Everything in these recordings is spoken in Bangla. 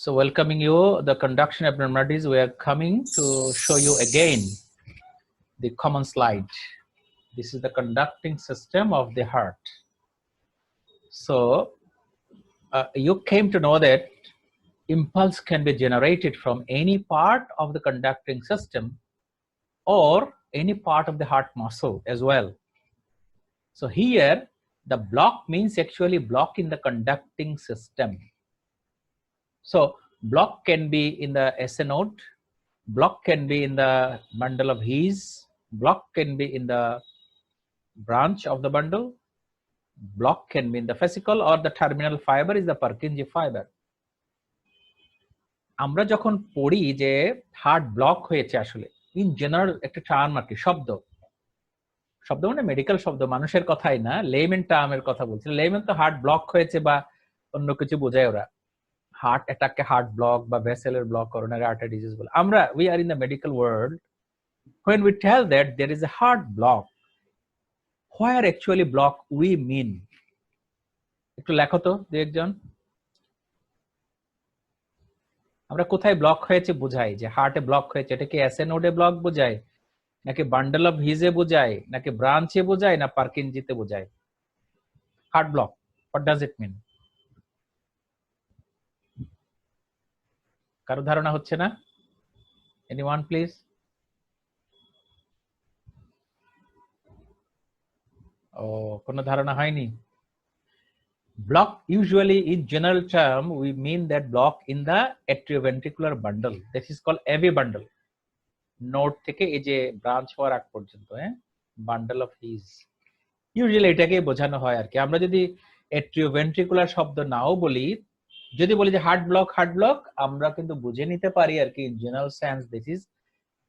So welcoming you, the conduction abnormalities, we are coming to show you again the common slide. This is the conducting system of the heart. So you came to know that impulse can be generated from any part of the conducting system or any part of the heart muscle as well. So here the block means actually block in the conducting system. So block can be in the SA node, block can be in the bundle of His, block can be in the branch of the bundle, block can be in the vesicle, or the terminal fiber is the Purkinje fiber. আমরা যখন পড়ি যে হার্ট ব্লক হয়েছে আসলে ইন জেনারেল একটা টার্ম আর কি শব্দ মানে মেডিকেল শব্দ মানুষের কথাই না লেমেন টার্মের কথা বলছি লেমেন তো হার্ট ব্লক হয়েছে বা অন্য কিছু বোঝায় ওরা হার্ট অ্যাটাককে হার্ট ব্লক বা ভেসেলের ব্লক করোনারি আর্টারি ডিজিজ বলে আমরা we are in the medical world when we tell that there is a heart block where actually block we mean একটু লেখো তো দুই একজন আমরা কোথায় ব্লক হয়েছে বোঝাই যে হার্টে ব্লক হয়েছে এটা কি এসএ নোডে ব্লক বোঝায় নাকি বান্ডল অফ হিজে বোঝায় নাকি ব্রাঞ্চে বোঝায় না পার্কিনজিতে বোঝায় heart block what does it mean কারো ধারণা হচ্ছে না anyone please কোনো ধারণা হয়নি block usually in general term we mean that block in the atrioventricular bundle this is called AV bundle node থেকে এই যে ব্রাঞ্চ হওয়ার আগ পর্যন্ত বান্ডল অফ হিজ ইউজুয়ালি এটাকে বোঝানো হয় আর কি আমরা যদি atrioventricular শব্দ নাও বলি যদি বলি যে হার্ট ব্লক আমরা কিন্তু বুঝে নিতে পারি আর কি in general sense this is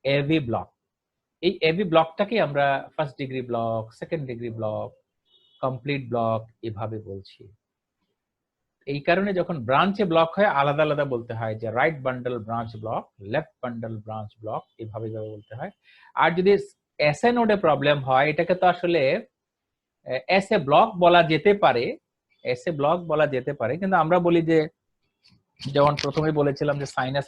AV block এই AV ব্লকটাকে আমরা first degree block second degree block complete block এভাবে বলছি এই কারণে যখন ব্রাঞ্চে ব্লক হয় আলাদা আলাদা বলতে হয় যে right bundle branch block left bundle branch block এভাবে বলতে হয় আর যদি এসএ নোডে প্রবলেম হয় এটাকে তো আসলে এসএ ব্লক বলা যেতে পারে কিন্তু আমরা বলি যে যেমন প্রথমে বলেছিলাম যে সাইনাস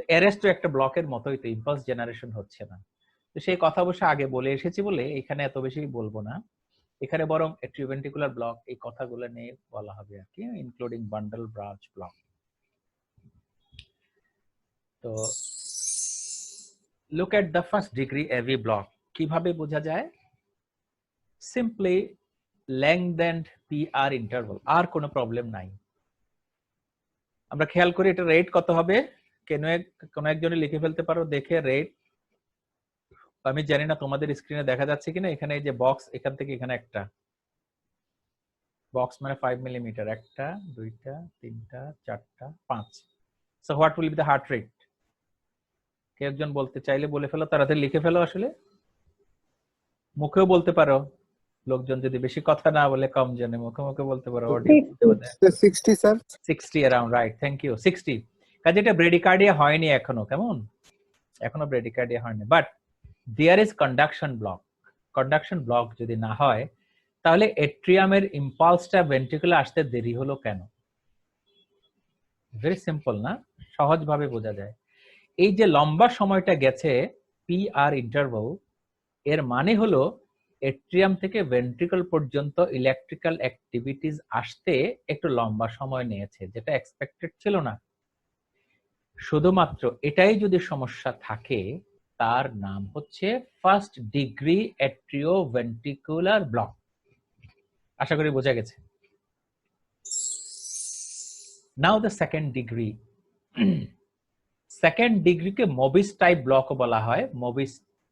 অ্যারেস্ট তো একটা ব্লকের মতোই তো ইম্পালস জেনারেশন হচ্ছে না তো সেই কথা অবশ্য আগে বলে এসেছি বলে এখানে এত বেশি বলবো না এখানে বরং atrioventricular ব্লক এই কথাগুলো নিয়ে বলা হবে আর কি ইনক্লুডিং বান্ডল ব্রাঞ্চ ব্লক তো look at the first degree AV block কিভাবে বোঝা যায় সিম্পলি lengthened PR ইন্টারভাল আর কোনো প্রবলেম নাই আমরা খেয়াল করি এটা রেট কত হবে কোন একজনে লিখে ফেলতে পারো দেখে রেট আমি জানি না তোমাদের স্ক্রিনে দেখা যাচ্ছে কিনা এখানে এই যে বক্স এখান থেকে এখানে একটা বক্স মানে 5 মিলিমিটার একটা দুইটা তিনটা চারটা 5 so what will be the heart rate কে একজন বলতে চাইলে বলে ফেলো তাড়াতাড়ি লিখে ফেলো আসলে মুখেও বলতে পারো লোকজন যদি বেশি কথা না বলে কম জানে মুখে বলতে পারো 60 sir 60 around right thank you 60 কাজে এটা ব্রেডিকার্ডিয়া হয়নি এখনো কেমন এখনো ব্রেডিকার্ডিয়া হয়নি but there is conduction block যদি না হয় তাহলে এট্রিয়ামের ইম্পালসটা ভেন্ট্রিকুলে আসতে দেরি হলো কেন ভেরি সিম্পল না সহজভাবে বোঝা যায় এই যে লম্বা সময়টা গেছে PR ইন্টারভাল এর মানে হলো এট্রিয়াম থেকে ভেন্ট্রিকল পর্যন্ত ইলেকট্রিক্যাল অ্যাক্টিভিটিস আসতে একটু লম্বা সময় নিয়েছে যেটা এক্সপেক্টেড ছিল না শুধুমাত্র এটাই যদি সমস্যা থাকে তার নাম হচ্ছে ফার্স্ট ডিগ্রি অ্যাট্রিওভেন্ট্রিকুলার ব্লক আশা করি বোঝা গেছে নাও দ্য সেকেন্ড ডিগ্রিকে মবিস টাইপ ব্লক বলা হয়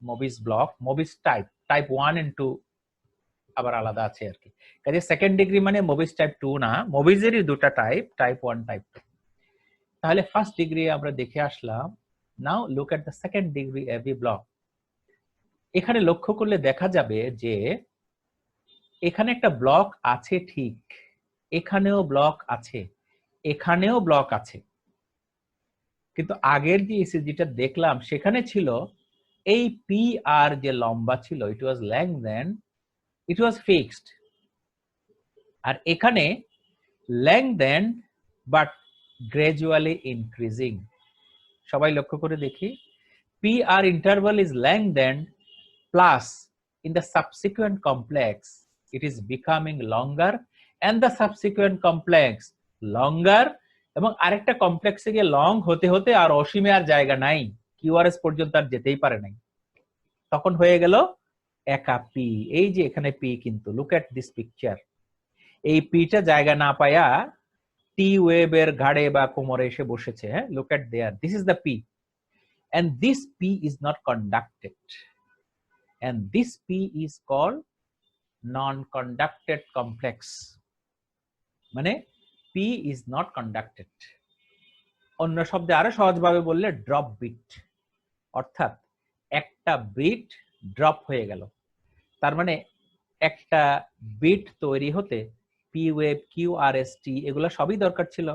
Mobitz block Mobitz type 1 and 2 আবার আলাদা আছে আর কি কাজে সেকেন্ড ডিগ্রি মানে মবিস টাইপ 2 না মবিসেরই দুটো টাইপ 1 টাইপ 2 তাহলে ফার্স্ট ডিগ্রি আমরা দেখে আসলাম now look at the second degree AV block এখানে লক্ষ্য করলে দেখা যাবে যে এখানে একটা ব্লক আছে ঠিক এখানেও ব্লক আছে এখানেও ব্লক আছে কিন্তু আগের যে ইসিজিটা দেখলাম সেখানে ছিল এই PR যে লম্বা ছিল ইট ওয়াজ lengthened ইট ওয়াজ ফিক্সড আর এখানে lengthened but gradually increasing. সবাই লক্ষ্য করে দেখি, PR interval is lengthened plus in the subsequent complex it is becoming longer and the subsequent complex longer, এবং আরেকটা কমপ্লেক্সে গিয়ে লং হতে হতে আর অসীমে আর জায়গা নাই, কিউআরএস পর্যন্ত আর যেতেই পারে নাই, তখন হয়ে গেল একা পি। এই যে এখানে পি, কিন্তু লুক এট দিস পিকচার, এই পিটা জায়গা না পায়া টি ওয়েবের ঘাড়ে বা কোমরে এসে বসেছে। হ্যাঁ, look at there, this is the P and this P is not conducted, and this P is called non-conducted complex, মানে P is not conducted। অন্য শব্দে আরো সহজভাবে বললে ড্রপ বিট, অর্থাৎ একটা বিট ড্রপ হয়ে গেল। তার মানে একটা বিট তৈরি হতে পি ওয়েভ, কিউআরএসটি এগুলো সবই দরকার ছিল,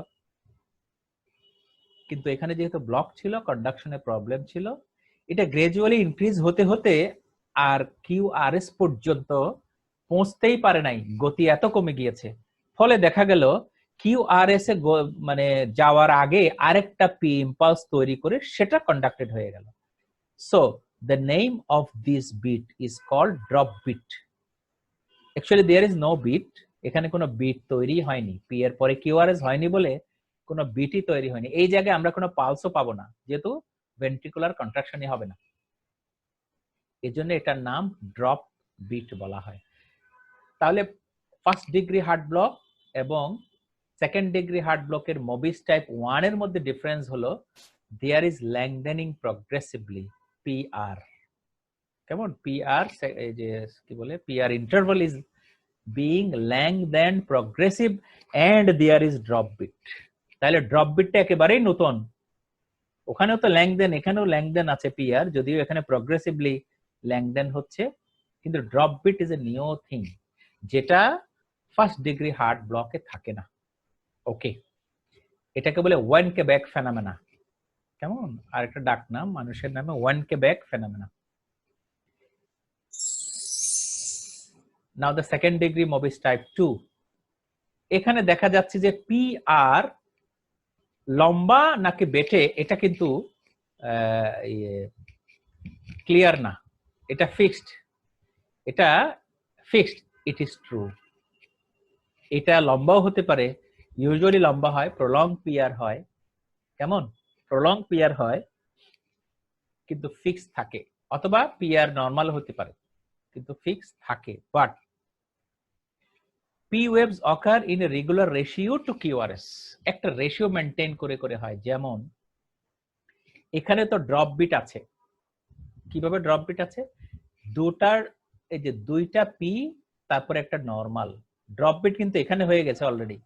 কিন্তু এখানে যেহেতু ব্লক ছিল, কন্ডাকশনে প্রবলেম ছিল, এটা গ্রাজুয়ালি ইনক্রিজ হতে হতে আর কিউআরএস পর্যন্ত পৌঁছতেই পারে নাই, গতি এত কমে গিয়েছে। ফলে দেখা গেল কিউআরএস এ মানে যাওয়ার আগে আরেকটা পি ইম্পালস তৈরি করে সেটা কন্ডাক্টেড হয়ে গেল। So the name of this beat is called drop beat. Actually there is no beat, এখানে কোনো বিট তৈরি হয়নি, পি এর পরে কিউআরএস হয়নি বলে কোনো বিটই তৈরি হয়নি। এই জায়গায় আমরা কোনো পালসও পাবো না, যেহেতু ভেন্ট্রিকুলার কন্ট্রাকশনই হবে না, এজন্য এটার নাম ড্রপ বিট বলা হয়। তাহলে ফার্স্ট ডিগ্রি হার্ট ব্লক এবং সেকেন্ড ডিগ্রি হার্ট ব্লকের মবিস টাইপ 1 এর মধ্যে ডিফারেন্স হলো দেয়ার ইজ ল্যাংদেনিং প্রগ্রেসিভলি, পিআর। কেমন পিআর, এই যে কি বলে, PR interval is being lengthened progressive and there is drop bit। তাহলে ড্রপ বিটটা একেবারেই নতুন, ওখানেও তো ল্যাংদেন, এখানেও ল্যাংদেন আছে পিআর, যদিও এখানে প্রগ্রেসিভলি ল্যাংদেন হচ্ছে, কিন্তু drop beat is a new thing, যেটা ফার্স্ট ডিগ্রি হার্ট ব্লকে থাকে না। ওকে, এটাকে বলে ওয়েনকেবেক ফেনোমেনা। কেমন, আর একটা ডাক নাম মানুষের নামে Wenckebach phenomena. Now the second degree Mobitz type 2, এখানে দেখা যাচ্ছে যে পিআর লম্বা নাকি বেটে এটা কিন্তু ক্লিয়ার না, এটা ফিক্সড, এটা ফিক্সড, ইট ইজ ট্রু। এটা লম্বাও হতে পারে, ইউজুয়ালি লম্বা হয়, প্রলং পিআর হয়। কেমন, প্রলং পিআর হয় কিন্তু ফিক্স থাকে, অথবা পিআর নরমাল হতে পারে কিন্তু ফিক্স থাকে। But P waves occur in a regular ratio to QRS, একটা রেশিও মেনটেন করে করে হয়। যেমন এখানে তো ড্রপ বিট আছে, কিভাবে ড্রপ বিট আছে, দুটার এই যে দুইটা পি তারপরে একটা নরমাল, ড্রপ বিট কিন্তু এখানে হয়ে গেছে অলরেডি,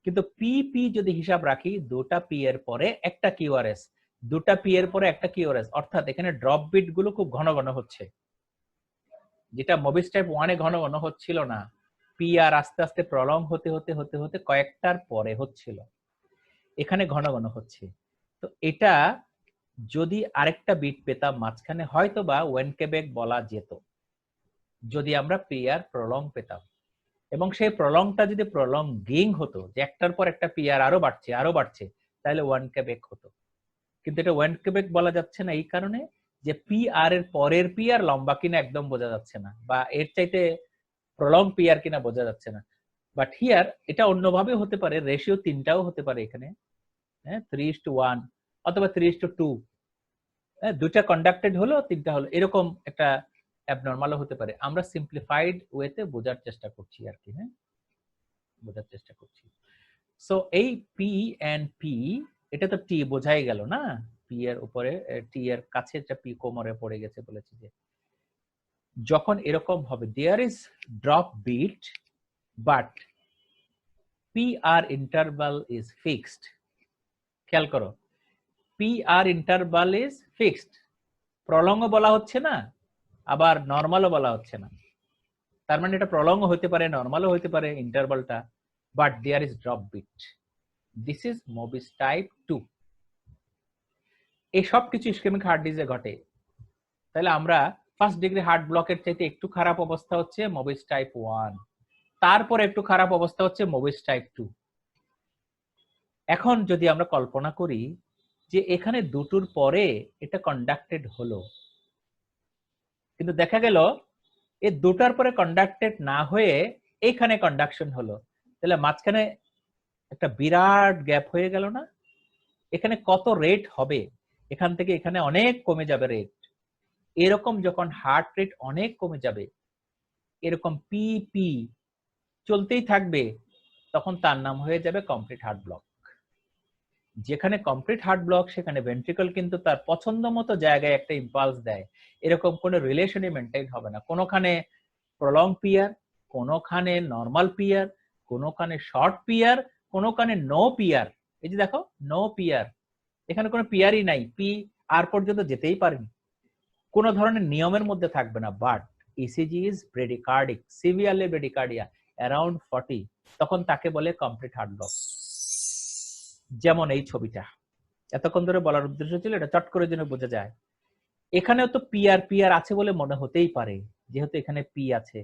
কিন্তু পি পি যদি হিসাব রাখি, দুটা পি এর পরে একটা কিউআরএস, দুটা পি এর পরে একটা কিউআরএস, অর্থাৎ এখানে ড্রপ বিট গুলো খুব ঘন ঘন হচ্ছে, যেটা মবিস টাইপ 1 এ ঘন ঘন হচ্ছিল না। পিআর আস্তে আস্তে প্রলং হতে হতে হতে হতে কয়েকটার পরে হচ্ছিল, এখানে ঘন ঘন হচ্ছে। তো এটা যদি আরেকটা বিট পেতাম মাঝখানে, হয়তো বা ওয়েনকেবেক বলা যেত, যদি আমরা পিআর প্রলং পেতাম, এবং সেই প্রলংটা যদি প্রলংগিং হতো, যে একটার পর একটা পিআর আরো বাড়ছে আরো বাড়ছে, তাহলে ওয়েনকেবেক হতো। কিন্তু এটা ওয়েনকেবেক বলা যাচ্ছে না এই কারণে যে পিআর এর পরের পিআর লম্বা কিনা একদম বোঝা যাচ্ছে না, বা এর চাইতে প্রলং পিআর কিনা বোঝা যাচ্ছে না। বাট হিয়ার এটা অন্যভাবে হতে পারে, রেশিও তিনটাও হতে পারে এখানে, 3:1 অথবা 3:2, দুইটা কন্ডাক্টেড হলো, তিনটা হলো, এরকম একটা অ্যাবনরমালও হতে পারে। আমরা সিম্পলিফাইড ওয়েতে বোঝার চেষ্টা করছি আর কি, হ্যাঁ, বোঝার চেষ্টা করছি। সো এই পি এন্ড পি, এটা তো টি বোঝাই গেল না, পি এর উপরে টি এর কাছে একটা পি কোমরে পড়ে গেছে বলেছি, যে যখন এরকম হবে there is drop beat but PR interval is fixed. খেয়াল করো, পিআর ইন্টারভাল ইজ ফিক্সড, প্রলংও বলা হচ্ছে না আবার নরমালও বলা হচ্ছে না, তার মানে এটা প্রলংও হতে পারে নরমালও হতে পারে ইন্টারভালটা, but there is drop beat. This is Mobitz type 2। এই সব কিছু ইসকেমিক হার্ট ডিজিজে ঘটে। তাহলে আমরা ফার্স্ট ডিগ্রি হার্ট ব্লকের চাইতে একটু খারাপ অবস্থা হচ্ছে মবিস টাইপ 1, তারপর একটু খারাপ অবস্থা হচ্ছে মোভিস টাইপ 2। এখন যদি আমরা কল্পনা করি যে এখানে দুটোর পরে এটা কন্ডাক্টেড হলো, কিন্তু দেখা গেল এই দুটার পরে কন্ডাক্টেড না হয়ে এইখানে কন্ডাকশন হলো, তাহলে মাঝখানে একটা বিরাট গ্যাপ হয়ে গেল না? এখানে কত রেট হবে, এখান থেকে এখানে অনেক কমে যাবে রেট। এরকম যখন হার্ট রেট অনেক কমে যাবে, এরকম পিপি চলতেই থাকবে, তখন তার নাম হয়ে যাবে কমপ্লিট হার্ট ব্লক। যেখানে কমপ্লিট হার্ট ব্লক সেখানে ভেন্ট্রিকল কিন্তু তার পছন্দ মতো জায়গায় একটা ইম্পালস দেয়, এরকম কোনো রিলেশনই মেনটেন হবে না। কোনোখানে প্রলং পিয়ার, কোনোখানে নর্মাল পিয়ার, কোনোখানে শর্ট পিয়ার, কোনোখানে নো পিয়ার। এই যে দেখো নো পিয়ার, এখানে কোনো পিয়ারই নাই, পি আর পর্যন্ত যেতেই পারেনি, কোনো ধরনের নিয়মের মধ্যে থাকবে না। But ECG is bradycardic, severely bradycardia around 40, তখন তাকে বলে কমপ্লিট হার্ট ব্লক। যেমন এই ছবিটা, এতক্ষণ ধরে বলার উদ্দেশ্য ছিল এটা চট করে যেন বোঝা যায়। এখানেও তো পিআর আছে বলে মনে হতেই পারে, যেহেতু এখানে পি আছে,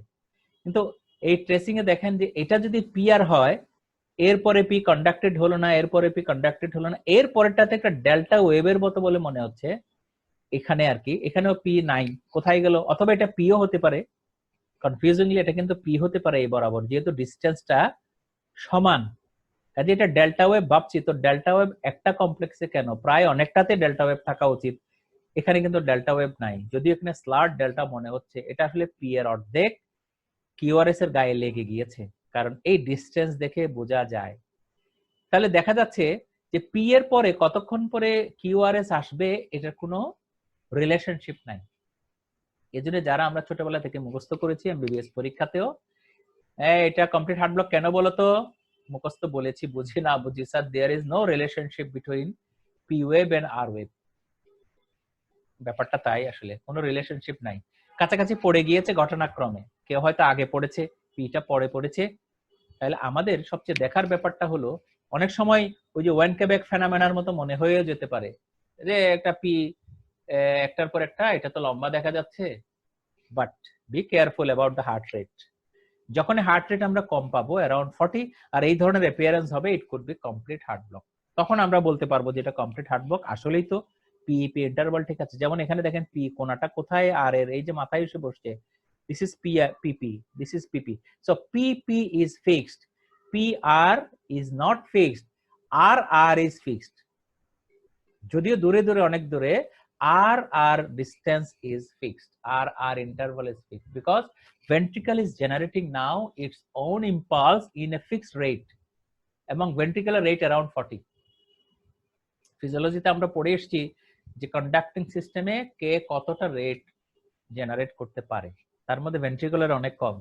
কিন্তু এই ট্রেসিং এ দেখেন যে এটা যদি পিআর হয়, এরপরে পি কন্ডাক্টেড হলো না, এরপরে পি কন্ডাক্টেড হলো না, এরপরেরটাতে একটা ডেল্টা ওয়েভের মতো বলে মনে হচ্ছে এখানে আর কি। এখানেও পি নাই, কোথায় গেল? অথবা এটা পিও হতে পারে, কনফিউজিংলি এটা কিন্তু পি হতে পারে এই বরাবর, যেহেতু ডিস্টেন্সটা সমান। কাজে এটা ডেল্টা ওয়েভ ভাবছি, তো ডেল্টা ওয়েভ একটা কমপ্লেক্সে কেন, প্রায় অনেকটাতে ডেল্টা ওয়েভ থাকা উচিত, এখানে কিন্তু ডেল্টা ওয়েভ নাই। যদিও এখানে স্লার্ট ডেল্টা মনে হচ্ছে, এটা আসলে পি এর অর্ধেক কিউআরএস এর গায়ে লেগে গিয়েছে, কারণ এই ডিস্টেন্স দেখে বোঝা যায়। তাহলে দেখা যাচ্ছে যে পি এর পরে কতক্ষণ পরে কিউআরএস আসবে এটার কোনো রিলেশনশিপ নাই। এজন্য যারা আমরা ছোটবেলা থেকে মুখস্থ করেছি এমবিবিএস পরীক্ষাতেও, এটা কমপ্লিট হার্ট ব্লক কেন বলতো, মুখস্থ বলেছি, বুঝি না বুঝি sir, there is no relationship between P wave and R wave. ব্যাপারটা তাই, আসলে কোনো রিলেশনশিপ নাই, কাছাকাছি পড়ে গিয়েছে ঘটনাক্রমে, কেউ হয়তো আগে পড়েছে, পিটা পরে পড়েছে। তাহলে আমাদের সবচেয়ে দেখার ব্যাপারটা হলো, অনেক সময় ওই যে ওয়ান কেবেক ফেনোমেনার মতো মনে হয়ে যেতে পারে যে একটা পি একটার পর একটা, এটা তো লম্বা দেখা যাচ্ছে, but be careful about the heart rate. যখন হার্ট রেট আমরা কম পাবো অ্যারাউন্ড 40 আর এই ধরনের অ্যাপিয়ারেন্স হবে, it could be complete heart block. তখন আমরা বলতে পারবো যে এটা কমপ্লিট হার্ট ব্লক। আসলেই তো পি পি ইন্টারভাল ঠিক আছে, যেমন এখানে দেখেন পি কোনাটা কোথায়, আর এর এই যে মাথায় এসে বসছে, this is PP, this is PP. So PP is fixed, PR is not fixed, R is fixed. যদিও দূরে দূরে অনেক দূরে, আর distance is fixed, r interval is fixed, because ventricle is generating now its own impulse in a fixed rate, এবং ventricular rate around 40। ফিজিওলজিতে আমরা পড়ে এসেছি যে কন্ডাক্টিং সিস্টেমে কে কতটা রেট জেনারেট করতে পারে, তার মধ্যে ভেন্ট্রিকুলার অনেক কম,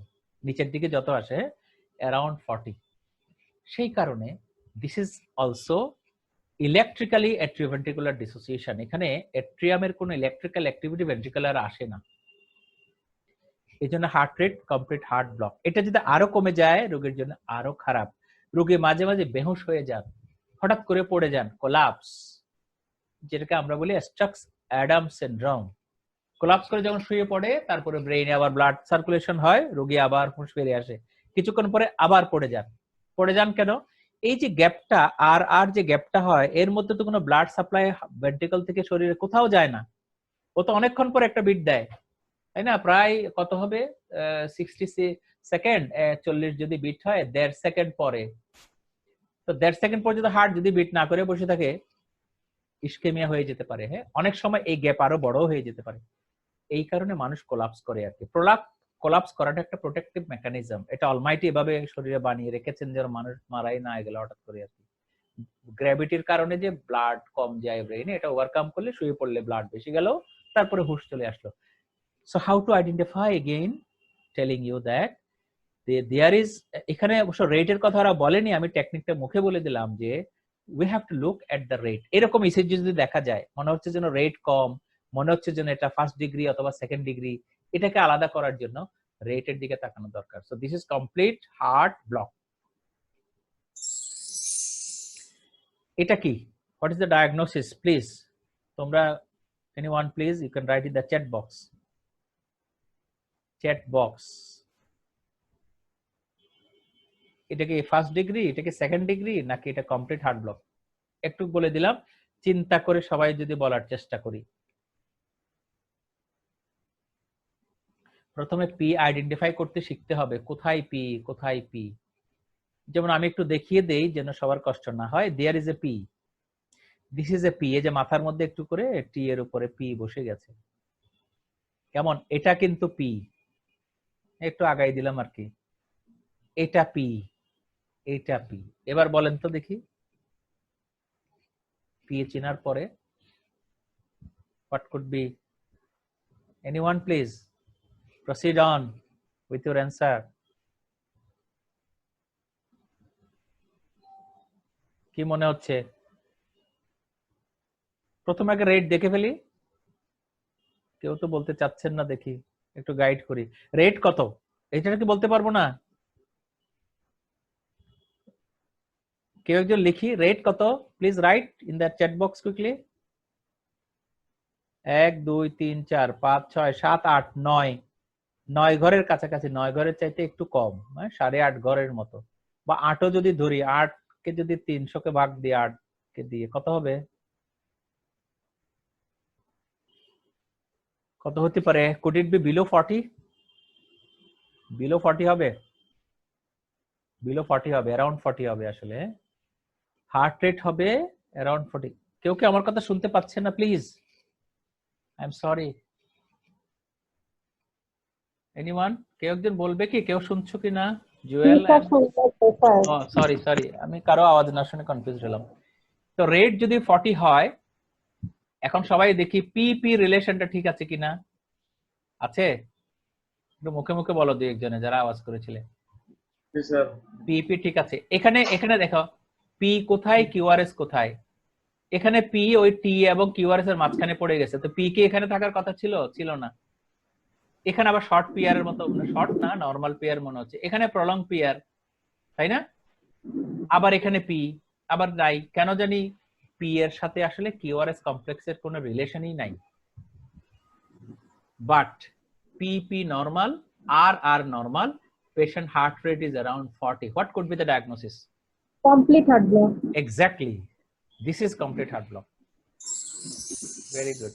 নিচের দিকে যত আসে অ্যারাউন্ড 40। সেই কারণে this is also electrically atrioventricular dissociation. এখানে অ্যাট্রিয়ামের কোনো ইলেকট্রিক্যাল অ্যাক্টিভিটি ভেন্ট্রিকুলার আসে না, এই জন্য heart rate complete heart block. এটা যদি আরো কমে যায় রোগীর জন্য আরো খারাপ, রোগী মাঝে মাঝে বেহুশ হয়ে যান, হঠাৎ করে পড়ে যান, কোলাপস, যেটাকে আমরা বলি স্ট্রাকস অ্যাডাম সিনড্রোম। কোলাপস করে যখন শুয়ে পড়ে, তারপরে ব্রেইনে আবার ব্লাড সার্কুলেশন হয়, রোগী আবার হুঁশ ফিরে আসে, কিছুক্ষণ পরে আবার পড়ে যান। পড়ে যান কেন? এই যে গ্যাপটা, আর যে গ্যাপটা হয়, এর মধ্যে তো কোনো ব্লাড সাপ্লাই ভেন্ট্রিকল থেকে শরীরে কোথাও যায় না, ও তো অনেকক্ষণ পরে একটা বিট দেয়, তাই না? প্রায় কত হবে, 60 সেকেন্ড, 40 যদি বিট হয় 1.5 সেকেন্ড পরে, তো 1.5 সেকেন্ড পর যদি হার্ট যদি বিট না করে বসে থাকে, ইসকেমিয়া হয়ে যেতে পারে। হ্যাঁ, অনেক সময় এই গ্যাপ আরো বড় হয়ে যেতে পারে। এই কারণে মানুষ কোলাপস করে আর কি। কোলাপস করাটা একটা প্রোটেক্টিভ মেকানিজম, এটা অলমাইটি এভাবে শরীরে বানিয়ে রেখেছেন যেন মানুষ মারাই না গেলে হঠাৎ করে আর কি। গ্র্যাভিটির কারণে যে ব্লাড কম যায় ব্রেইনে, এটা ওভারকাম করলে, শুয়ে পড়লে ব্লাড বেশি গেল, তারপরে হুঁশ চলে আসলো। So how to identify, again telling you that there is, এখানে অবশ্য রেটের কথা ওরা বলেনি, আমি টেকনিকটা মুখে বলে দিলাম যে we have to look at the rate. এরকম ইসিজি যদি দেখা যায়, মনে হচ্ছে যেন রেট কম, মনে হচ্ছে যেন এটা ফার্স্ট ডিগ্রি অথবা সেকেন্ড ডিগ্রি, এটাকে আলাদা করার জন্য রেটের দিকে তাকানো দরকার। So this is complete heart block. এটা কি, what is the diagnosis please? তোমরা anyone please, you can write in the chat box. এটা কি ফার্স্ট ডিগ্রি, এটা কি সেকেন্ড ডিগ্রি, নাকি এটা কমপ্লিট হার্ট ব্লক? একটু বলে দিলাম, চিন্তা করে সবাই যদি বলার চেষ্টা করি। প্রথমে পি আইডেন্টিফাই করতে শিখতে হবে, কোথায় পি কোথায় পি। যেমন আমি একটু দেখিয়ে দেই যেন সবার কষ্ট না হয়। There is a P, this is a P. এই যে মাথার মধ্যে একটু করে টি এর উপরে পি বসে গেছে, কেমন? এটা কিন্তু পি, একটু আগাই দিলাম আর কি। এটা পি, এটা পি। এবার বলেন তো দেখি, পি চেনার পরে what could be? Anyone please proceed on with your answer. কি মনে হচ্ছে? প্রথমে আগে রেট দেখে ফেলি। কেউ তো বলতে চাচ্ছেন না, দেখি একটু গাইড করি। রেট কত এটা কি বলতে পারবো না? কেউ একজন লিখি, রেট কত? Please write in the chat box quickly. 1 2 3 4 5 6 7 8 9, 9 ঘরের কাছাকাছি, 9 ঘরের চাইতে একটু কম, 8.5 ঘরের মতো, বা 8ও যদি ধরি, 8 কে যদি 300 কে ভাগ দিই, 8 কে দিয়ে কত হবে? কত হতে পারে? Could it be below 40? Below 40 হবে, বিলো 40 হবে, অ্যারাউন্ড 40 হবে আসলে। হার্ট রেট হবে অ্যারাউন্ড 40। কেউ কি আমার কথা শুনতে পাচ্ছে না please? I am sorry. Anyone? কেউ একজন বলবে কি, কেউ শুনছো কি না? জুয়েল, সরি সরি, আমি কারো আওয়াজ না শুনে কনফিউজ হলাম। তো রেট যদি 40 হয়, এখন সবাই দেখি পি পি রিলেশনটা ঠিক আছে কিনা। আছে? একটু মুখে মুখে বলো দুই একজনে যারা আওয়াজ করেছিলে। পি পি ঠিক আছে। এখানে এখানে দেখো, পি কোথায়, কিউআরএস কোথায়? এখানে পি ওই টি এবং কিউআরএস এর মাঝখানে পড়ে গেছে, তো পি কি এখানে থাকার কথা ছিল? ছিল না। এখানে আবার শর্ট পিয়ার এর মতো, শর্ট না, নরমাল পিয়ার মনে হচ্ছে। এখানে প্রলং পিয়ার, তাই না? আবার এখানে পি, আবার নাই। কেন জানি পি এর সাথে আসলে কিউআরএস কমপ্লেক্সের কোনো রিলেশনই নাই। But P P normal, R normal, patient heart rate is around 40. What could be the diagnosis? Complete heart block. Exactly, this is complete heart block. Very good.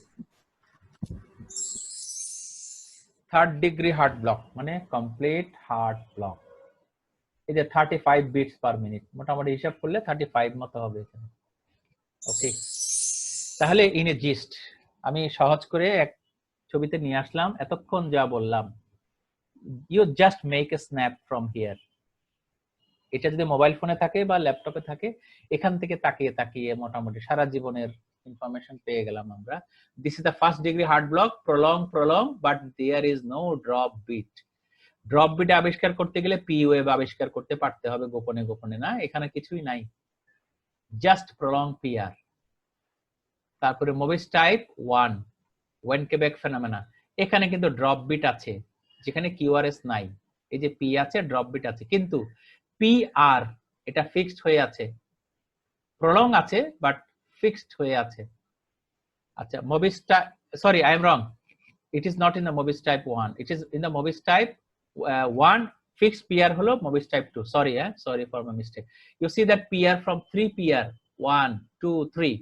Third degree heart block মানে complete heart block. এই যে 35 beats per minute, মোটামুটি হিসাব করলে 35 মতো হবে এখানে। ওকে, তাহলে ইন এ জিস্ট আমি সহজ করে এক ছবিতে নিয়ে আসলাম। এতক্ষণ যা বললাম, you just make a snap from here. এটা যদি মোবাইল ফোনে থাকে বা ল্যাপটপে থাকে, এখান থেকে তাকিয়ে তাকিয়ে মোটামুটি সারা জীবনের ইনফরমেশন পেয়ে গেলাম আমরা। This is the first degree heart block, prolong, but there is no drop beat. Drop beat আবিষ্কার করতে গেলে পি ওয়েভ আবিষ্কার করতে পারতে হবে গোপনে গোপনে, না, এখানে কিছুই নাই, জাস্ট প্রলং পিআর। তারপরে মোবিস টাইপ 1, ওয়েনকেবেক ফেনোমেনা, এখানে কিন্তু ড্রপ বিট আছে যেখানে কিউআরএস নাই। এই যে পি আছে, ড্রপ বিট আছে, কিন্তু পি আর এটা ফিক্সড হয়ে আছে। প্রলং আছে বাট ফিক্সড হয়ে আছে। আচ্ছা, Mobitz type, sorry I am wrong, it is not in the Mobius type 1, it is in the Mobius type 1. Fixed PR holo Mobius type 2. Sorry, sorry for my mistake. You see that PR from 3 PR 1 2 3,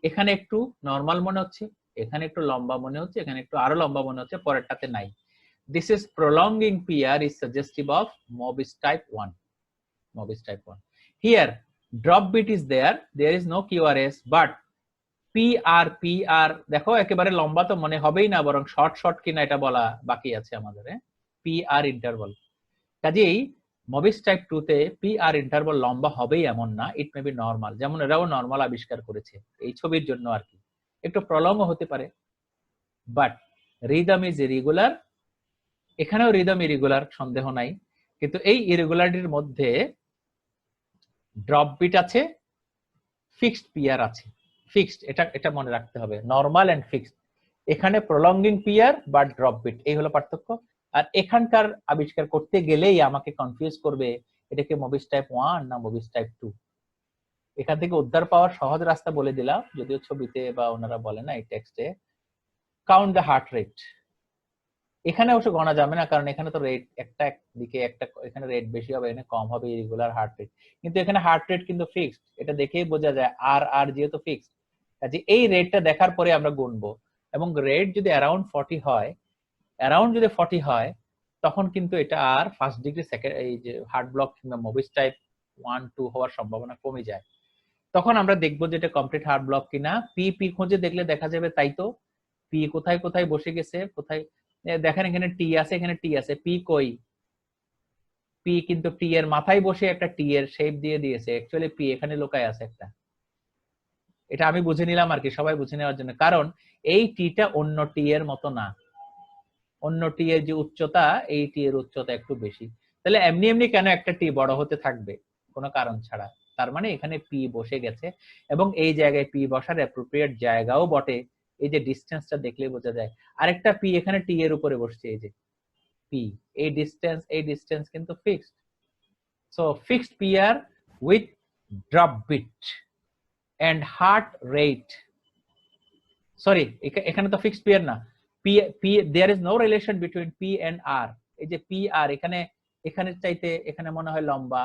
এখানে একটু নরমাল মনে হচ্ছে, এখানে একটু লম্বা মনে হচ্ছে, এখানে একটু আরো লম্বা মনে হচ্ছে, পরেরটাতে নাই। This is prolonging PR is suggestive of Mobius type 1. Mobius type 1. Here drop bit is there is no QRS, but PR দেখো একেবারে লম্বা তো মনে হবেই না, বরং শর্ট কিনা এটা বলা বাকি আছে আমাদের। PR ইন্টারভাল, কাজেই মবিস টাইপ 2 তে PR ইন্টারভাল লম্বা হবেই এমন না, ইট মে বি নরমাল, যেমন এরাও নরমাল আবিষ্কার করেছে এই ছবির জন্য আর কি, একটু প্রলংও হতে পারে। বাট রিদম ইজ ইরেগুলার, এখানেও রিদম ইরেগুলার, সন্দেহ নাই, কিন্তু এই ইরেগুলারিটির মধ্যে ড্রপ বিট আছে, ফিক্সড PR আছে। ফিক্সড, এটা মনে রাখতে হবে, নরমাল এন্ড ফিক্সড। এখানে প্রলঙ্গিং পিআর বা ড্রপ বিট, এই হলো পার্থক্য। আর এখানকার আবিষ্কার করতে গেলেই আমাকে কনফিউজ করবে এটা কি মোবিস টাইপ 1 না মোবিস টাইপ 2। এখান থেকে উদ্ধার পাওয়ার সহজ রাস্তা বলে দিলাম, যদিও ছবিতে বা ওনারা বলে না এই টেক্সটে। কাউন্ট দ্য হার্ট রেট, এখানে অবশ্য গণা যাবে না, কারণ এখানে তো রেট একটা দিকে একটা, এখানে রেট বেশি হবে, এখানে কম হবে ইরেগুলার হার্ট রেট, কিন্তু এখানে হার্ট রেট কিন্তু ফিক্সড, এটা দেখেই বোঝা যায় আর আর যেহেতু ফিক্সড, কাজে এই রেটটা দেখার পরে আমরা গুনবো, এবং রেট যদি অ্যারাউন্ড 40 হয়, অ্যারাউন্ড যদি 40 হয়, তখন কিন্তু এটা আর ফার্স্ট ডিগ্রি সেকেন্ড এই যে হার্ট ব্লক কিংবা মোভিস টাইপ 1 2 হওয়ার সম্ভাবনা কমে যায়। তখন আমরা দেখবো যে এটা কমপ্লিট হার্ট ব্লক কিনা। পি পি খুঁজে দেখলে দেখা যাবে, তাই তো পি কোথায় কোথায় বসে গেছে, কোথায় দেখেন এখানে টি আছে, এখানে টি আছে, পি কই? পি কিন্তু টি এর মাথায় বসে একটা টি এর শেপ দিয়ে দিয়েছে, অ্যাকচুয়ালি পি এখানে লুকায় আছে একটা। এটা আমি বুঝে নিলাম আর কি, সবাই বুঝে নেওয়ার জন্য, কারণ এই টিটা অন্য টি এর মতো না, অন্য টি এর যে উচ্চতা, এই টি এর উচ্চতা একটু বেশি, তাহলে এমনি এমনি কেন একটা টি বড় হতে থাকবে কোনো কারণ ছাড়া? তার মানে এখানে পি বসে গেছে, এবং এই জায়গায় পি বসার অ্যাপ্রোপ্রিয়েট জায়গাও বটে, এই যে ডিসটেন্সটা দেখলে বোঝা যায়। আরেকটা পি এখানে টি এর উপরে বসছে, এই যে পি, এই ডিসটেন্স কিন্তু fixed. So fixed PR with drop beat and heart rate, sorry এখানে তো ফিক্সড পিআর না, P P there is no relation between P and R. এই যে পি আর এখানে, এখানে চাইতে এখানে মনে হয় লম্বা,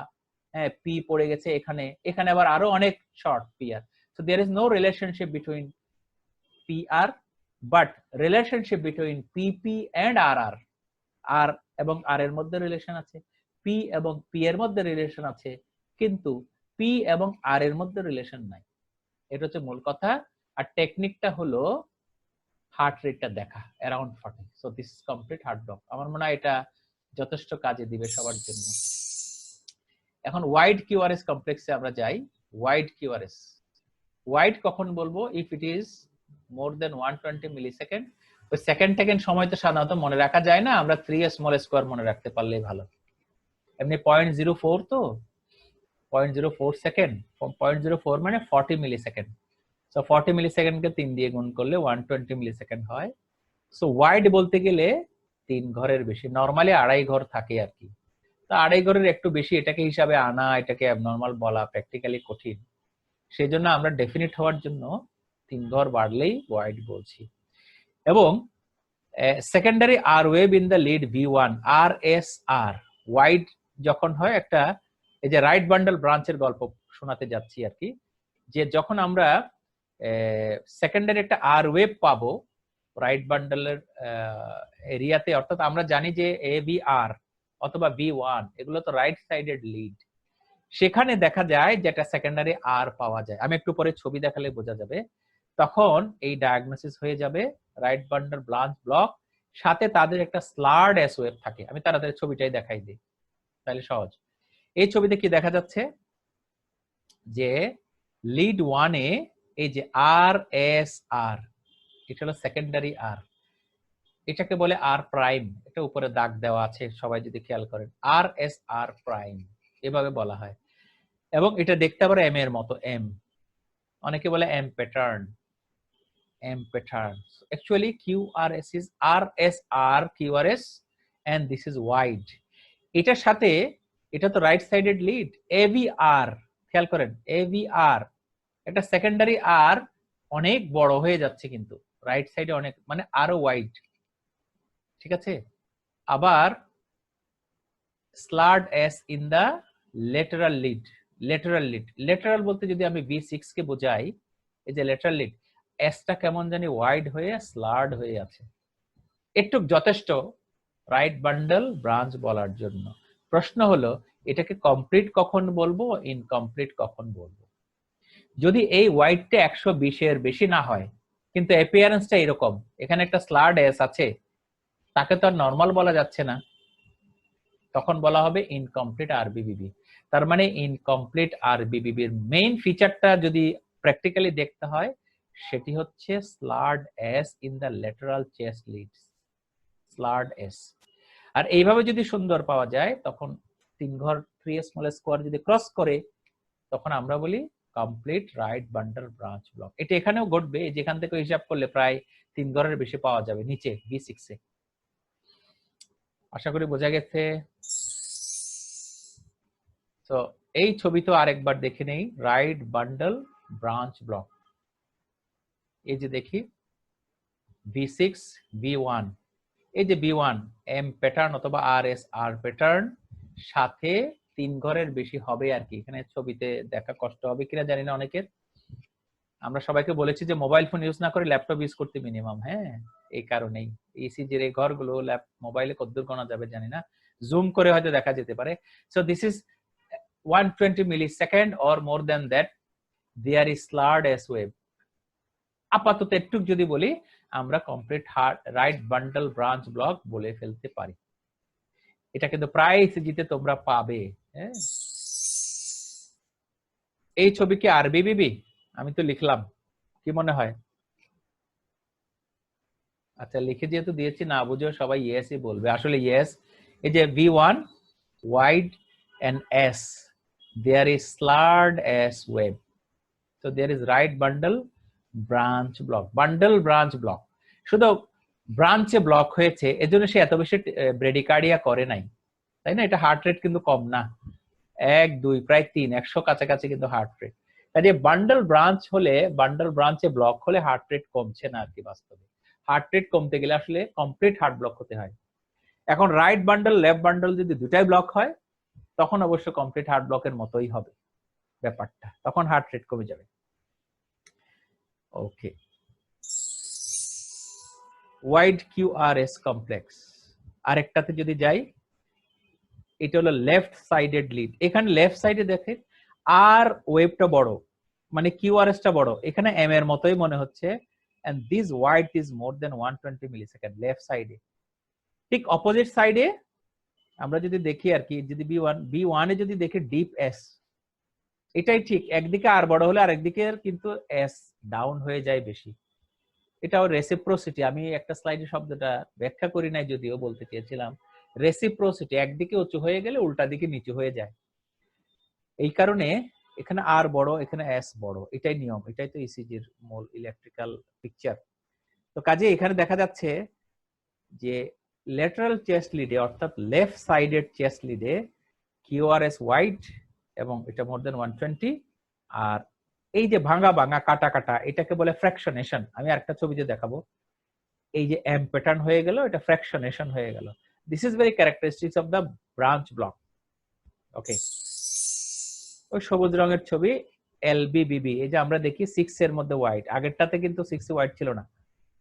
হ্যাঁ পি পড়ে গেছে এখানে, এখানে আবার আরো অনেক short P R. So there is no relationship between P R, but relationship between PP and RR আর। আর এবং আর এর মধ্যে রিলেশন আছে, পি এবং পি এর মধ্যে রিলেশন আছে, কিন্তু পি এবং আর এর মধ্যে রিলেশন নাই। এটা হচ্ছে মূল কথা। আর টেকনিকটা হলো হার্ট রেটটা দেখা around 40। So this is complete heart block. আমার মনে হয় এটা যথেষ্ট কাজে দিবে সবার জন্য। এখন ওয়াইড কিউআরএস কমপ্লেক্সে আমরা যাই। ওয়াইড কিউআরএস, ওয়াইড কখন বলবো? If it is more then 120 millisecond. ওই সেকেন্ড সেকেন্ড সময় তো সাধারণত মনে রাখা যায় না, আমরা 3 স্মল স্কোয়ার মনে রাখতে পারলেই ভালো। এমনি 0.04 তো 0.04 সেকেন্ড, 0.04 মানে 40 মিলিসেকেন্ড। সো 40 মিলিসেকেন্ডকে 3 দিয়ে গুণ করলে 120 মিলিসেকেন্ড হয়। সো ওয়াইড বলতে গেলে 3 ঘরের বেশি, নরমালি 2.5 ঘর থাকে আর কি। তো 2.5 ঘরের একটু বেশি, এটাকে হিসাবে আনা, এটাকে অ্যাবনর্মাল বলা প্র্যাকটিক্যালি কঠিন। সেই জন্য আমরা ডেফিনিট হওয়ার জন্য 3 ঘর বাড়লেই ওয়াইড বলছি। এবং secondary R wave in the lead V1 RSR wide যখন হয়, একটা এই যে রাইট বান্ডল ব্রাঞ্চের গল্প শোনাতে যাচ্ছি আর কি, যে যখন আমরা সেকেন্ডারি একটা আর ওয়েভ পাবো রাইট বান্ডলের এরিয়াতে, অর্থাৎ আমরা জানি যে AVR অথবা V1 এগুলো তো রাইট সাইডেড লিড, সেখানে দেখা যায় যেটা সেকেন্ডারি আর পাওয়া যায়। আমি একটু পরে ছবি দেখালে বোঝা যাবে। তখন এই ডায়াগনোসিস হয়ে যাবে রাইট বান্ডল ব্রাঞ্চ ব্লক, সাথে তাদের একটা স্লার্ড এস ওয়েভ থাকে। আমি তাড়াতাড়ি ছবিটাই দেখাই দিই, তাহলে সহজ। এই ছবিতে কি দেখা যাচ্ছে যে লিড 1 এ এই যে RSR, এটা হলো সেকেন্ডারি আর, এটাকে বলে আর প্রাইম, এটা উপরে দাগ দেওয়া আছে সবাই যদি খেয়াল করেন, RSR প্রাইম এভাবে বলা হয়। এবং এটা দেখতে আবার এম এর মতো, এম, অনেকে বলে M pattern, M pattern. Actually QRS is RSR QRS and this is wide। এটার সাথে এটা তো রাইট সাইডেড লিড, AVR খেয়াল করেন, AVR এটা সেকেন্ডারি আর অনেক বড় হয়ে যাচ্ছে, কিন্তু রাইট সাইডে অনেক মানে আরো ওয়াইড, ঠিক আছে। আবার slurred S in the lateral lead, lateral lead, lateral বলতে যদি আমি V6 কে বোঝাই, এই যে লেটারাল লিড, এসটা কেমন জানি ওয়াইড হয়ে স্লার্ড হয়ে আছে, একটু যথেষ্ট রাইট বান্ডল ব্রাঞ্চ বলার জন্য। প্রশ্ন হলো এটাকে কমপ্লিট কখন বলবো, ইনকমপ্লিট কখন বলবো? যদি এই ওয়াইডটা 120 এর বেশি না হয়, কিন্তু অ্যাপিয়ারেন্সটা এরকম, এখানে একটা স্লার্ড এস আছে, তাকে তো আর নরমাল বলা যাচ্ছে না, তখন বলা হবে ইনকমপ্লিট আরবিবিবি। তার মানে ইনকমপ্লিট আরবিবিবির মেইন ফিচারটা যদি প্র্যাকটিক্যালি দেখতে হয়, সেটি হচ্ছে slurred S in the lateral chest leads, slurred S. আর এইভাবে যদি সুন্দর পাওয়া যায়, তখন 3 ঘর 3 স্মল স্কোয়ার যদি ক্রস করে, তখন আমরা বলি complete right bundle branch block. এটা এখানেও ঘটবে, যেখান থেকে হিসাব করলে প্রায় 3 ঘরের বেশি পাওয়া যাবে নিচে V6 এ। আশা করি বোঝা গেছে। তো এই ছবি তো আরেকবার দেখে নেই, রাইট বান্ডল ব্রাঞ্চ ব্লক। এই যে দেখি V6 V1, এই যে B1 M প্যাটার্ন অথবা RS প্যাটার্ন সাথে 3 ঘরের বেশি হবে আর কি। এখানে ছবিতে দেখা কষ্ট হবে কিনা জানি না অনেকের। আমরা সবাইকে বলেছি যে মোবাইল ফোন ইউজ না করে ল্যাপটপ ইউজ করতে মিনিমাম, হ্যাঁ, এই কারণেই ইসিজির এই ঘরগুলো মোবাইলে কতদূর গোনা যাবে জানি না, জুম করে হয়তো দেখা যেতে পারে। So this is 120 millisecond or more than that, there is slurred S wave. আপাতত একটু যদি বলি আমরা complete right bundle branch block বলে ফেলতে পারি। এটা কিন্তু প্রায় ইসিজিতে তোমরা পাবে। হ্যাঁ, এই ছবি কি আরবিবিবি? আমি তো লিখলাম, কি মনে হয়? আচ্ছা, লিখে যেহেতু দিয়েছি, না বুঝেও সবাই ইয়েসই বলবে। আসলে ইয়েস। এই যে V1 wide and S, there is slurred S wave, so there is right bundle branch block, bundle branch block। শুধু ব্রাঞ্চে ব্লক হয়েছে এজন্য সে এত বেশি ব্রেডিকার্ডিয়া করে নাই, তাই না? এটা হার্ট রেট কিন্তু কম না, 1 2 প্রায় 3 100 কাছাকাছি কিন্তু হার্ট রেট। কাজে বান্ডল ব্রাঞ্চ হলে, বান্ডল ব্রাঞ্চে ব্লক হলে হার্ট রেট কমছে না আর কি। বাস্তবে হার্ট রেট কমতে গেলে আসলে কমপ্লিট হার্ট ব্লক হতে হয়। এখন রাইট বান্ডল লেফট বান্ডল যদি দুটাই ব্লক হয় তখন অবশ্য কমপ্লিট হার্ট ব্লকের মতোই হবে ব্যাপারটা, তখন হার্ট রেট কমে যাবে। ওকে, ওয়াইড QRS কমপ্লেক্স আরেকটাতে যদি যাই, এটা হলো লেফট সাইডেড লিড। এখানে লেফট সাইডে দেখে আর ওয়েভটা বড়, মানে QRS টা বড়, এখানে M এর মতোই মনে হচ্ছে। and this wide is more than 120 millisecond left সাইডে। ঠিক অপোজিট সাইডে আমরা যদি দেখি আর কি, যদি B1 এ যদি দেখি ডিপ S, এটাই ঠিক, একদিকে আর বড় হলে আরেকদিকে কিন্তু S ডাউন হয়ে যায় বেশি। এটাও রেসিপ্রোসিটি। আমি একটা স্লাইডে শব্দটা ব্যাখ্যা করি নাই, যদিও বলতে চেয়েছিলাম রেসিপ্রোসিটি, একদিকে উঁচু হয়ে গেলে উল্টা দিকে নিচু হয়ে যায়। এই কারণে এখানে আর বড়, এখানে S বড়, এটাই নিয়ম, এটাই তো ইসিজির মূল ইলেকট্রিক্যাল পিকচার। তো কাজে এখানে দেখা যাচ্ছে যে ল্যাটারাল চেস্ট লিডে অর্থাৎ লেফট সাইডের চেস্ট লিডে QRS ওয়াইড এবং এটা মোর দেন 120। আর এই যে ভাঙা ভাঙা কাটা কাটা, এটাকে বলে ফ্র্যাকশনেশন। আমি আরেকটা ছবিতে দেখাবো। এই যে M প্যাটার্ন হয়ে গেল, এটা ফ্র্যাকশনেশন হয়ে গেল। This is very characteristics of the branch block. Okay, ওই সবুজ রঙের ছবি LBBB, এই যে আমরা দেখি 6 এর মধ্যে ওয়াইড, আগেরটাতে কিন্তু 6 ওয়াইড ছিল না।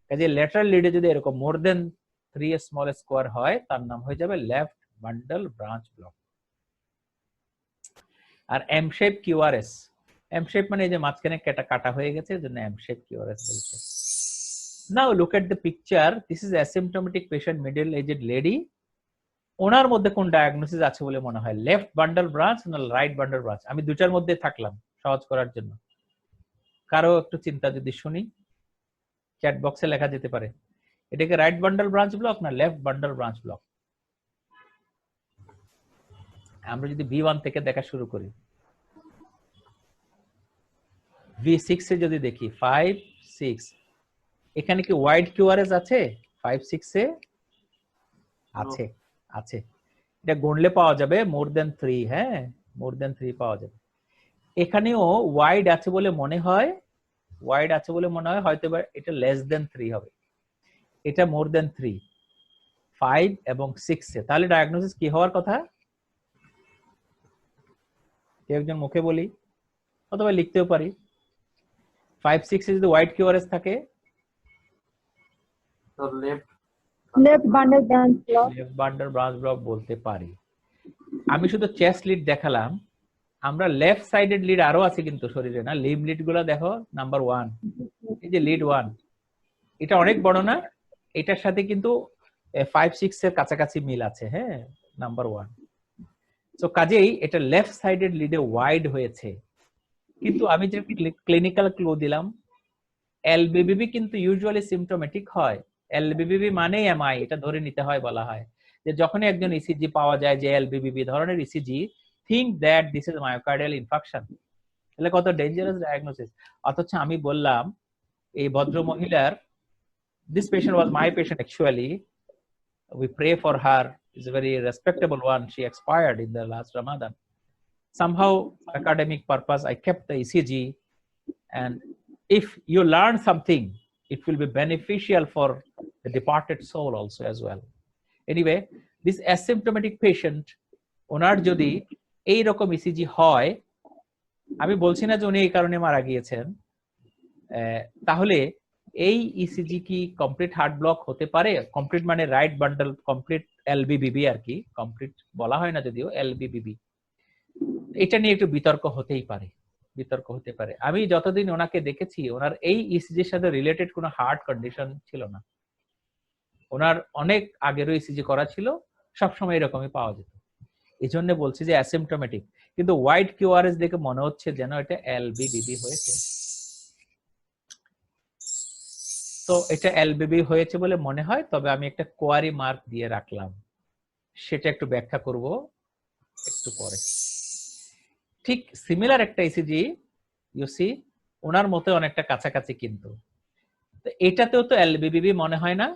কাজে ল্যাটারাল লিডে যদি এরকম মোর দেন 3 স্মল স্কোয়ার হয় তার নাম হয়ে যাবে লেফট বান্ডল ব্রাঞ্চ ব্লক। আর M shape QRS, M shape মানে এই যে মাঝখানে কাটা হয়ে গেছে, এজন্য M শেপ QRS বলছে। Now look at the picture, this is asymptomatic patient, middle aged lady. ওনার মধ্যে কোন ডায়াগনোসিস আছে বলে মনে হয়, লেফট বান্ডল ব্রাঞ্চ না রাইট বান্ডল ব্রাঞ্চ? আমি দুটার মধ্যে থাকলাম সহজ করার জন্য। কারো একটু চিন্তা যদি শুনি, চ্যাট বক্সে লেখা যেতে পারে। এটাকে রাইট বান্ডল ব্রাঞ্চ ব্লক না লেফট বান্ডল ব্রাঞ্চ ব্লক? আমরা যদি V1 থেকে দেখা শুরু করি, V6 এ যদি দেখি 5 6, এখানে কি ওয়াইড QRS আছে? 5 6 এ আছে, আছে। এটা গুনলে পাওয়া যাবে মোর দেন 3, হ্যাঁ, মোর দেন 3 পাওয়া যাবে। এখানেও ওয়াইড আছে বলে মনে হয়, ওয়াইড আছে বলে মনে হয়, হয়তো এটা লেস দেন 3 হবে, এটা মোর দেন 3 5 এবং 6 এ। তাহলে ডায়াগনোসিস কি হওয়ার কথা? কেউ একজন মুখে বলি, অথবা লিখতেও পারি। 5 6 এ যদি ওয়াইড QRS থাকে, তো Left bundle branch block. Left bundle branch block বলতে পারি। আমি শুধু চেস্ট লিড দেখালাম, আমরা লেফট সাইডেড লিড আরো আছে কিন্তু শরীরে, না? লিভ লিড গুলো দেখো, নাম্বার 1, এই যে লিড 1, এটা অনেক বড় না? এটার সাথে কিন্তু 5 6 এর কাছাকাছি মিল আছে, হ্যাঁ, নাম্বার 1। সো কাজেই এটা লেফট সাইডেড লিডে ওয়াইড হয়েছে। কিন্তু আমি যে ক্লিনিক্যাল ক্লু দিলাম, LBBB কিন্তু ইউজুয়ালি সিম্পটোমেটিক হয়। LBBB মানে MI, এটা ধরে নিতে হয়, বলা হয় যে যখনই একজন ইসিজি পাওয়া যায় যে LBBB ধরনের ECG, think that this is myocardial infarction। তাহলে কত ডেঞ্জারাস ডায়াগনোসিস। অথচ আমি বললাম এই ভদ্র মহিলার, this patient was my patient actually, we pray for her, is a very respectable one, she expired in the last Ramadan. Somehow academic purpose I kept the ECG, and if you learn something it will be beneficial for the departed soul also as well. Anyway, this asymptomatic patient, ওনার যদি এই রকম ইসিজি হয়, আমি বলছি না যে উনি এই কারণে মারা গিয়েছেন, তাহলে এই ইসিজি কি কমপ্লিট হার্ট ব্লক হতে পারে? কমপ্লিট মানে রাইট বান্ডল, কমপ্লিট এলবিবিবি আর কি, কমপ্লিট বলা হয় না যদিও, এলবিবিবি। এটা নিয়ে একটু বিতর্ক হতেই পারে, বিতর্ক হতে পারে। আমি যতদিন ওনাকে দেখেছি, ওনার এই ইসিজির সাথে রিলেটেড কোনো হার্ট কন্ডিশন ছিল না, ওনার অনেক আগেরও ইসিজি করা ছিল, সবসময় এরকমই পাওয়া যেত। এই জন্য বলছি যে অ্যাসিম্পটোমেটিক, কিন্তু হোয়াইট কিউআরএস দেখে মনে হচ্ছে যেন এটা এলবিবিবি হয়েছে। তো এটা এলবিবি হয়েছে বলে মনে হয়, তবে আমি একটা কোয়ারি মার্ক দিয়ে রাখলাম, সেটা একটু ব্যাখ্যা করব একটু পরে। ঠিক সিমিলার একটা ইসিজি ইউসি ওনার মতে অনেকটা কাছাকাছি, কিন্তু এটাতেও তো এলবিবিবি মনে হয় না?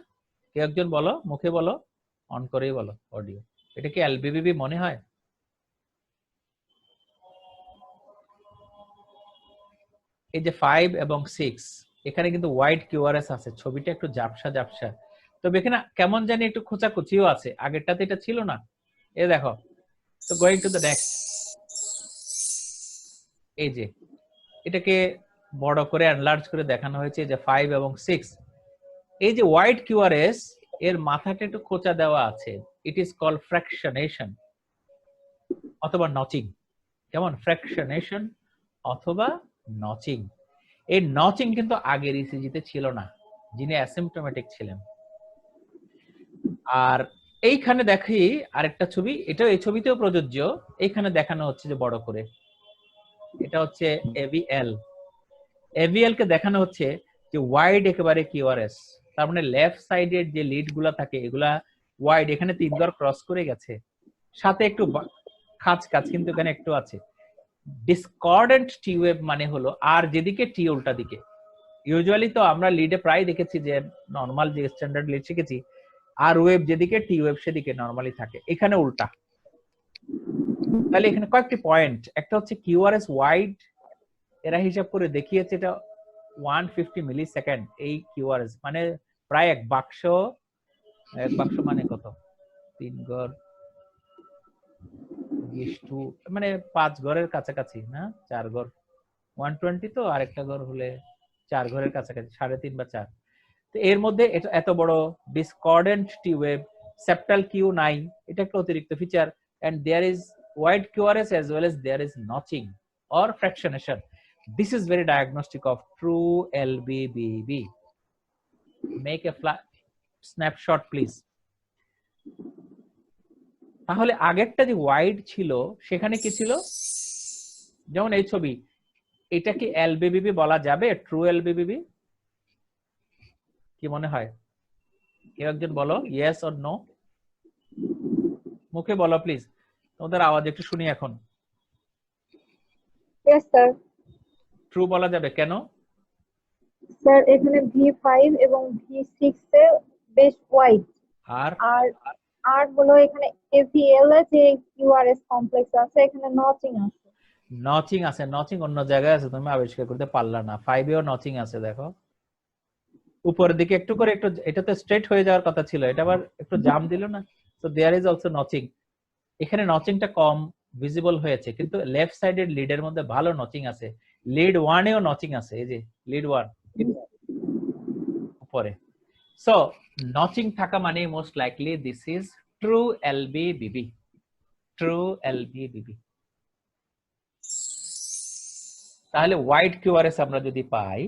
কেউ একজন বলো, মুখে বলো, অন করেই বলো অডিও, এটা কি এলবিবিবি মনে হয়? এই যে 5 এবং 6 এখানে কিন্তু হোয়াইট কিউআরএস আছে, ছবিটা একটু ঝাপসা ঝাপসা, তবে এখানে কেমন জানি একটু খোঁচাখুচিও আছে, আগেরটাতে এটা ছিল না। এই দেখো, তো গোয়িং টু দ্য নেক্সট, এই যে এটাকে বড় করে এনলার্জ করে দেখানো হয়েছে যে 5 এবং 6, এই যে হোয়াইট কিউআরএস এর মাথাটা একটু খোঁচা দেওয়া আছে, ইট ইজ কল্ড ফ্র্যাকশনেশন অথবা নচিং। কেমন? ফ্র্যাকশনেশন অথবা নচিং। এই নচিং কিন্তু আগের ইসিজিতে ছিল না, যিনি অ্যাসিম্পটোমেটিক ছিলেন। আর এইখানে দেখি আরেকটা ছবি, এটাও এই ছবিতেও প্রযোজ্য, এইখানে দেখানো হচ্ছে যে বড় করে, এটা হচ্ছে এভিএল। এভিএল কে দেখানো হচ্ছে যে ওয়াইড একেবারে কিউআরএস, তার মানে লেফট সাইডের যে লিড গুলা থাকে এগুলা ওয়াইড, এখানে 3 বার ক্রস করে গেছে, সাথে একটু খাঁজ কাজ কিন্তু এখানে একটু আছে। ডিসকর্ডেন্ট টি ওয়েভ মানে হলো আর যেদিকে টি উল্টা দিকে। ইউজুয়ালি তো আমরা লিডে প্রায় দেখেছি যে নরমাল যে স্ট্যান্ডার্ড লিড শিখেছি, আর ওয়েভ যেদিকে টি ওয়েভ সেদিকে নরমালি থাকে, এখানে উল্টা। তাহলে এখানে কয়েকটি পয়েন্ট, একটা হচ্ছে কিউআরএস ওয়াইড, এরা হিসাব করে দেখিয়েছে এটা 150 মিলি সেকেন্ড, এই কিউআরএস মানে প্রায় এক বাক্স মানে কত, 3 ঘর মানে 5 ঘরের কাছাকাছি না, 4 ঘর, 120 তো আরেকটা ঘর হলে 4 ঘরের কাছাকাছি, 3.5 বা 4। তো এর মধ্যে এটা এত বড় discordant T wave, septal Q নাই, এটা একটা অতিরিক্ত feature, and there is wide QRS as well as there is notching or fractionation. This is very diagnostic of true LBBB. Make a snapshot please. তাহলে আগেরটা যে ওয়াইড ছিল সেখানে কি ছিল, যেমন এই ছবি, এটা কি এলবিবিবি বলা যাবে, ট্রু এলবিবিবি? কি মনে হয়? কেউ একজন বলো, ইয়েস অর নো, মুখে বলো প্লিজ, তোমাদের আওয়াজ একটু শুনি এখন। Yes, sir. ট্রু বলা যাবে কেন? স্যার এখানে V5 এবং V6 এ বেশ ওয়াইড, আর আর হলো এখানে AVL এ যে QRS কমপ্লেক্স আছে এখানে নচিং আছে। নচিং আছে, নচিং অন্য জায়গায় আছে, তুমি আবিষ্কার করতে পারলা না। 5 এও নচিং আছে, দেখো উপরের দিকে একটু করে, একটু এটা তো স্ট্রেট হয়ে যাওয়ার কথা ছিল, এটা আবার একটু জাম দিল না, সো देयर ইজ অলসো নচিং। এখানে নচিংটা কম ভিজিবল হয়েছে, কিন্তু লেফট সাইডের লিডের মধ্যে ভালো নচিং আছে, লিড 1 এও নচিং আছে, এই যে লিড 1 উপরে। সো নচিং থাকা মানে most likely this is true LBBB, true LBBB. তাহলে হোয়াইট কিউআরএস আমরা যদি পাই,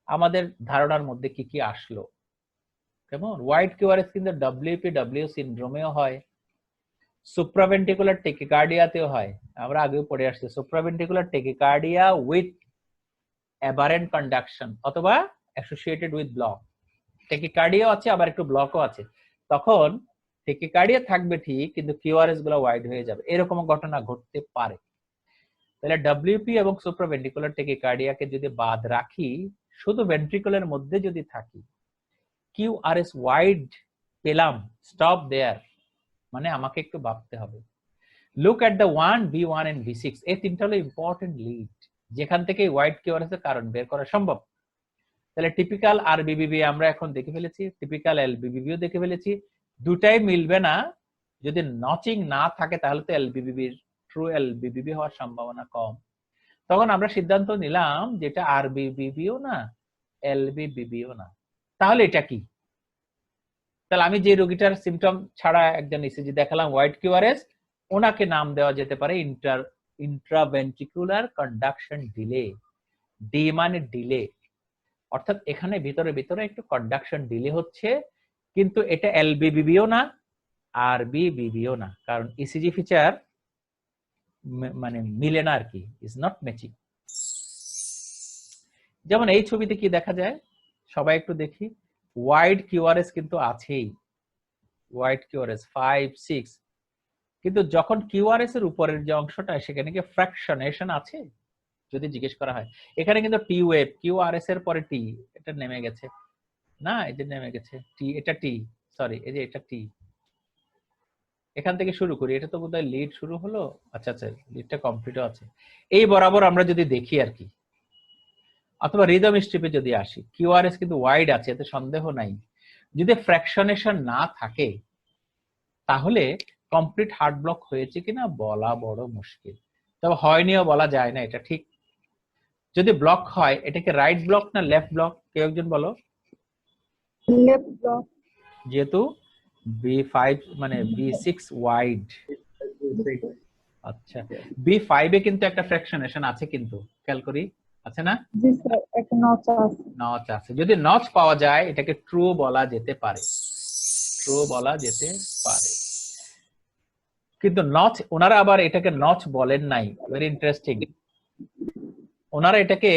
আমাদের ধারণার মধ্যে কি কি আসলো? কেমন? হোয়াইট কিউআরএস কিন্তু WPW সিনড্রোমেও হয়, সুপ্রাভেন্ট্রিকুলার টেকিকার্ডিয়াতেও হয়, আমরা আগেও পড়ে আসছি, সুপ্রাভেন্ট্রিকুলার টেকিকার্ডিয়া উইথ অ্যাবারেন্ট কন্ডাকশন অথবা অ্যাসোসিয়েটেড উইথ ব্লক। টেকিকার্ডিয়াও আছে, আবার একটু ব্লকও আছে, তখন টেকিকার্ডিয়া থাকবে ঠিক, কিন্তু কিউআরএস গুলো ওয়াইড হয়ে যাবে, এরকম ঘটনা ঘটতে পারে। তাহলে ডব্লিউপি এবং সুপ্রাভেন্ট্রিকুলার টেকিকার্ডিয়াকে যদি বাদ রাখি, শুধু ভেন্ট্রিকুলার মধ্যে যদি থাকি, কিউআরএস ওয়াইড পেলাম, স্টপ দেয়ার, মানে আমাকে একটু ভাবতে হবে। Look at the 1, V1 and V6, এই তিনটা হলো ইম্পর্টেন্ট লিড, যেখান থেকে হোয়াইট কিউআরএস এর কারণ বের করা সম্ভব। তাহলে টিপিক্যাল আরবিবিবি আমরা এখন দেখে ফেলেছি, টিপিক্যাল এলবিবিবিও দেখে ফেলেছি। দুটাই মিলবে না, যদি নচিং না থাকে তাহলে তো এলবিবিবির ট্রু এলবিবিবি হওয়ার সম্ভাবনা কম। তখন আমরা সিদ্ধান্ত নিলাম যেটা আরবিবিবিও না, এলবিবিবিও না। তাহলে এটা কি? তাহলে আমি যে রোগীটার সিমটম ছাড়া একজন ইসিজি দেখালাম হোয়াইট কিউআরএস, ওনাকে নাম দেওয়া যেতে পারে ইন্ট্রাভেন্ট্রিকুলার কন্ডাকশন ডিলে। ডি মানে ডিলে, অর্থাৎ এখানে ভিতরে ভিতরে একটু কন্ডাকশন ডিলে হচ্ছে, কিন্তু এটা এলবিবিবিও না আরবিবিবিও না, কারণ ইসিজি ফিচার মানে মিলে না আর কি, ইজ নট ম্যাচিং। যেমন এই ছবিতে কি দেখা যায়, সবাই একটু দেখি, ওয়াইড কিউআরএস কিন্তু আছেই, ওয়াইড কিউআরএস 5, 6, কিন্তু যখন কিউআরএস এর উপরের যে অংশটা সেখানে কি ফ্র্যাকশনেশন আছে যদি জিজ্ঞেস করা হয়, এখানে কিন্তু টি ওয়েভ, কিউআরএস এর পরে টি, এটা নেমে গেছে না, এই যে নেমে গেছে টি, এটা টি, সরি এই যে এটা টি। এখান থেকে শুরু করি, এটা তো বোধহয় লিড শুরু হলো, আচ্ছা আচ্ছা লিডটা কমপ্লিটও আছে, এই বরাবর আমরা যদি দেখি আর কি, অথবা রিদম স্ট্রিপে যদি আসি, কিউআরএস কিন্তু ওয়াইড আছে, এতে সন্দেহ নাই। যদি ফ্র্যাকশনেশন না থাকে তাহলে কমপ্লিট হার্ট ব্লক হয়েছে কিনা বলা বড় মুশকিল, তবে হয়নিও বলা যায় না, এটা ঠিক। যদি ব্লক হয় এটাকে রাইট ব্লক না লেফট ব্লক, কেউ একজন বলো। Left block. যেহেতু B5 মানে B6 ওয়াইড, আচ্ছা B5 এ কিন্তু একটা ফ্র্যাকশনেশন আছে, কিন্তু খেয়াল করি আছে না? জি স্যার, একটা নচ আছে। নচ আছে, যদি নচ পাওয়া যায় এটাকে ট্রু বলা যেতে পারে, ট্রু বলা যেতে পারে। কিন্তু নচ, ওনারা আবার এটাকে নচ বলেন নাই, ভেরি ইন্টারেস্টিং। ওনারা এটাকে,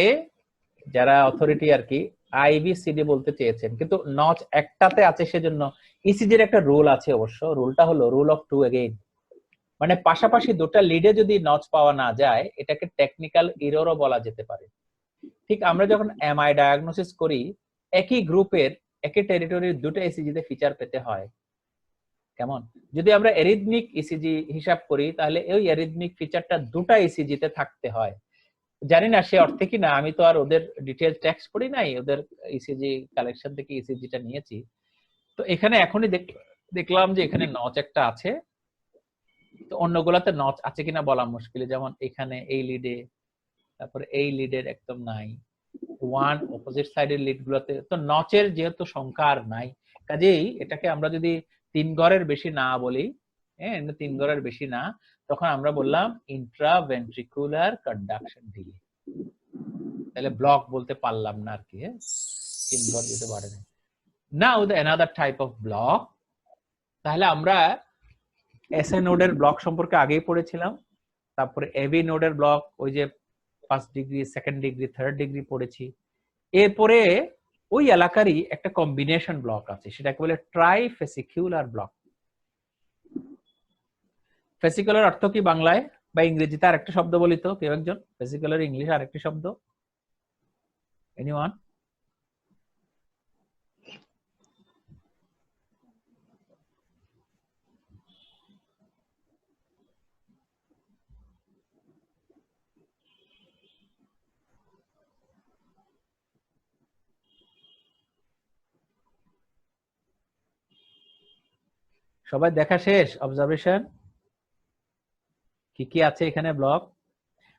যারা অথরিটি আর কি, আইবিসিডি বলতে চেয়েছেন, কিন্তু নচ একটাতে আছে, সেজন্য ইসিজির একটা রুল আছে অবশ্য, রুলটা হলো রুল অফ টু এগেইন, মানে পাশাপাশি দুটো লিডে যদি নচ পাওয়া না যায় এটাকে টেকনিক্যাল এররও বলা যেতে পারে। ঠিক আমরা যখন এমআই ডায়াগনোসিস করি, একই গ্রুপের একই টেরিটরির দুটো ইসিজিতে ফিচার পেতে হয়। কেমন? যদি আমরা এরিথমিক ইসিজি হিসাব করি তাহলে ওই এরিথমিক ফিচারটা দুটো ইসিজিতে থাকতে হয়। জানি না সে অর্থে কি না, আমি তো আর ওদের ডিটেইল টেক্সট পড়ি নাই, ওদের ইসিজি কালেকশন থেকে ইসিজিটা নিয়েছি। তো এখানে এখনই দেখলাম যে এখানে নচ একটা আছে, তো অন্যগুলাতে নচ আছে কিনা বলা মুশকিল, যেমন এখানে এই লিডে, তারপরে এই লিডের একদম নাই, ওয়ান অপোজিট সাইডের লিড গুলোতে তো নচের যেহেতু সংখ্যা আর নাই, কাজেই এটাকে আমরা যদি 3 ঘরের বেশি না বলি, হ্যাঁ 3 ঘরের বেশি না, তখন আমরা বললাম ইন্ট্রাভেন্ট্রিকুলার কন্ডাকশন ডিলে, তাহলে ব্লক বলতে পারলাম না আর কি, 3 ঘর যেতে পারে না। Now the another type of block, তাহলে আমরা এসএ নোডের ব্লক সম্পর্কে আগেই পড়েছিলাম, তারপরে এবি নোডের ব্লক ওই যে 1st degree 2nd degree 3rd degree পড়েছি, এরপরে ওই এলাকারই একটা কম্বিনেশন ব্লক আছে, সেটাকে বলে ট্রাইফেসিকুলার ব্লক। ফেসিকুলার অর্থ কি বাংলায় বা ইংরেজিতে আরেকটা শব্দ বলি তো, কেউ একজন, ফেসিকুলার ইংলিশ আরেকটি শব্দ, এনিওয়ান? সবাই দেখা শেষ? অবজারভেশন কি কি আছে এখানে ব্লক?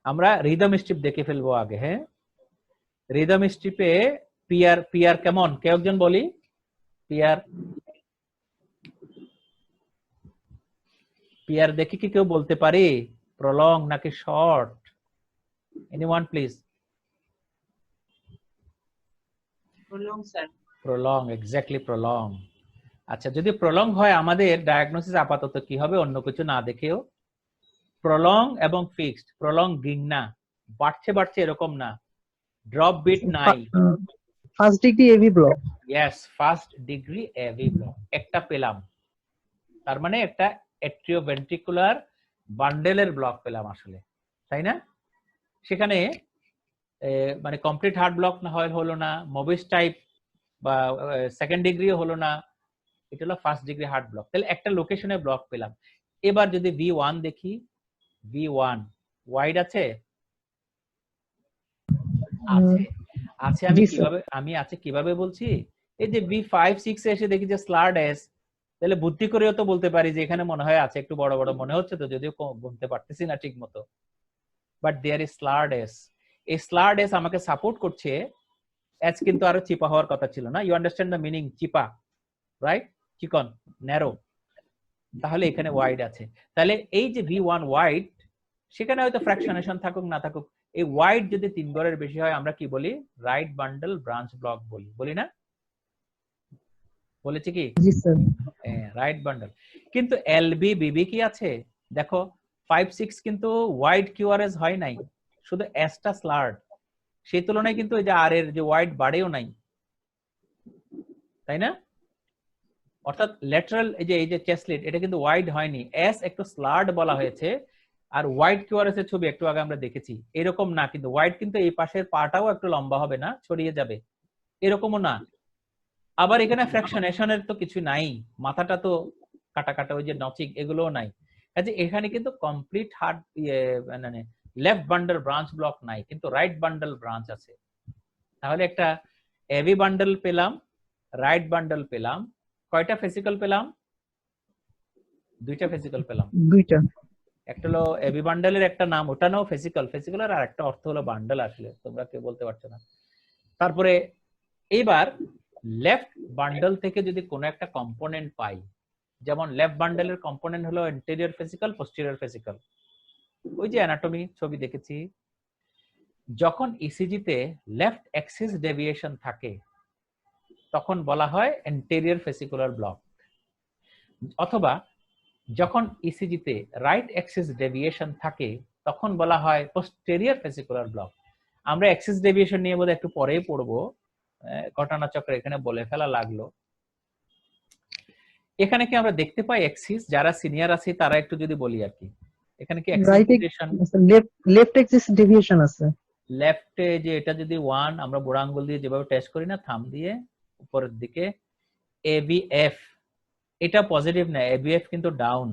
আমরা রিদম স্ট্রিপ দেখে ফেলবো আগে। হ্যাঁ, রিদম স্ট্রিপে পিয়ার, পিয়ার কেমন, কেউ একজন বলি পিয়ার, পিয়ার দেখে কি কেউ বলতে পারি প্রলং নাকি short? Anyone please? Prolong sir. Prolong, exactly prolong. আচ্ছা, যদি প্রলং হয় আমাদের ডায়াগনোসিস আপাতত কি হবে, অন্য কিছু না দেখেও প্রলং এবং ফিক্সড, প্রলং গিং না, বাড়ছে বাড়ছে এরকম না, ড্রপ বিট নাই। First degree AV block. Yes, first degree AV block একটা পেলাম, তার মানে একটা অ্যাট্রিওভেন্ট্রিকুলার বান্ডেলের ব্লক পেলাম আসলে, তাই না? সেখানে মানে কমপ্লিট হার্ট ব্লক না হয় হলো না, মোবিস টাইপ বা 2nd ডিগ্রিও হলো না, এটা হলো ফার্স্ট ডিগ্রি হার্ট ব্লক। তাহলে একটা লোকেশনে ব্লক পেলাম। এবার যদি V1 দেখি, V1 ওয়াইড আছে, আছে, আছে আমি আছে কিভাবে বলছি, এই যে B5-6 এ এসে দেখি যে স্লার্ড এস, তাহলে বুদ্ধি করেও তো বলতে পারি যে এখানে মনে হয় আছে, একটু বড় বড় মনে হচ্ছে তো, যদিও গুনতে পারতেছি না ঠিক মতো, but there is slurred S. এই স্লার্ড এস আমাকে সাপোর্ট করছে, এস কিন্তু আরো চিপা হওয়ার কথা ছিল না। ইউ আন্ডারস্ট্যান্ড দ্য মিনিং চিপা, রাইট? চিকন, ন্যারো। তাহলে এখানে ওয়াইড আছে, তাহলে এই যে V1 ওয়াইড, সেখানে হয়তো ফ্র্যাকশনেশন থাকুক না থাকুক, এই ওয়াইড যদি 3 গড়ের বেশি হয় আমরা কি বলি? রাইট বান্ডল ব্রাঞ্চ ব্লক বলি না? বলেছি কি? জি স্যার। Right bundle. কিন্তু এলবি বিবি কি আছে দেখো, 5-6 কিন্তু ওয়াইড কিউআরএস হয় নাই, শুধু এসটা স্লার্ড। সেই তুলনায় কিন্তু এই যে আর এর যে ওয়াইড বাড়েও নাই, তাই না? অর্থাৎ ল্যাটারাল এই যে চেস্টলেট, এটা কিন্তু ওয়াইড হয়নি, এস একটু স্লার্ড বলা হয়েছে। আর ওয়াইড কিউআরএস এর ছবি একটু আগে আমরা দেখেছি, এরকম না, কিন্তু ওয়াইড কিন্তু এই পাশের পাটাও একটু লম্বা হবে না, ছড়িয়ে যাবে, এরকমও না। আবার এখানে ফ্র্যাকশনেশনের তো কিছু নাই, মাথাটা তো কাটা কাটা, ওই যে নচিক, এগুলোও নাই। কাজে এখানে কিন্তু কমপ্লিট হার্ড মানে লেফট বান্ডল ব্রাঞ্চ ব্লক নাই, কিন্তু রাইট বান্ডল ব্রাঞ্চ আছে। তাহলে একটা এবি বান্ডল পেলাম, রাইট বান্ডল পেলাম, কয়টা ফেসিকল পেলাম? দুইটা ফেসিকল পেলাম। দুইটা। একটা হলো এবি বান্ডলের একটা নাম, ওটা নাও ফেসিকল, ফেসিকলের আর একটা অর্থ হলো বান্ডল, আসলে তোমরা কেউ বলতে পারছো না। তারপরে এইবার লেফট বান্ডল থেকে যদি কোনো একটা কম্পোনেন্ট পাই, যেমন লেফট বান্ডলের কম্পোনেন্ট হলো ইন্টেরিয়র ফেসিকল, পোস্টেরিয়র ফেসিকল, ওই যে অ্যানাটমি ছবি দেখেছি। যখন ইসিজি তে লেফট অ্যাক্সিস ডেভিয়েশন থাকে তখন বলা হয় এন্টেরিয়র ফেসিকুলার ব্লক, অথবা যখন ইসিজি তে রাইট অ্যাক্সিস ডেভিয়েশন থাকে তখন বলা হয় পোস্টেরিয়র ফেসিকুলার ব্লক। আমরা অ্যাক্সিস ডেভিয়েশন নিয়ে বোধহয় একটু পরেই পড়বো, ঘটনাচক্র এখানে বলে ফেলা লাগলো। এখানে কি আমরা দেখতে পাই অ্যাক্সিস? যারা সিনিয়র আছে তারা একটু যদি বলি আর কি, এখানে কি Axis deviation? Left Axis deviation আছে। লেফটে যে এটা যদি 1, আমরা বুড়ো আঙ্গুল দিয়ে যেভাবে টেস্ট করি না, থাম দিয়ে উপরের দিকে, এবিএফ, এটা পজিটিভ না, এবিএফ কিন্তু ডাউন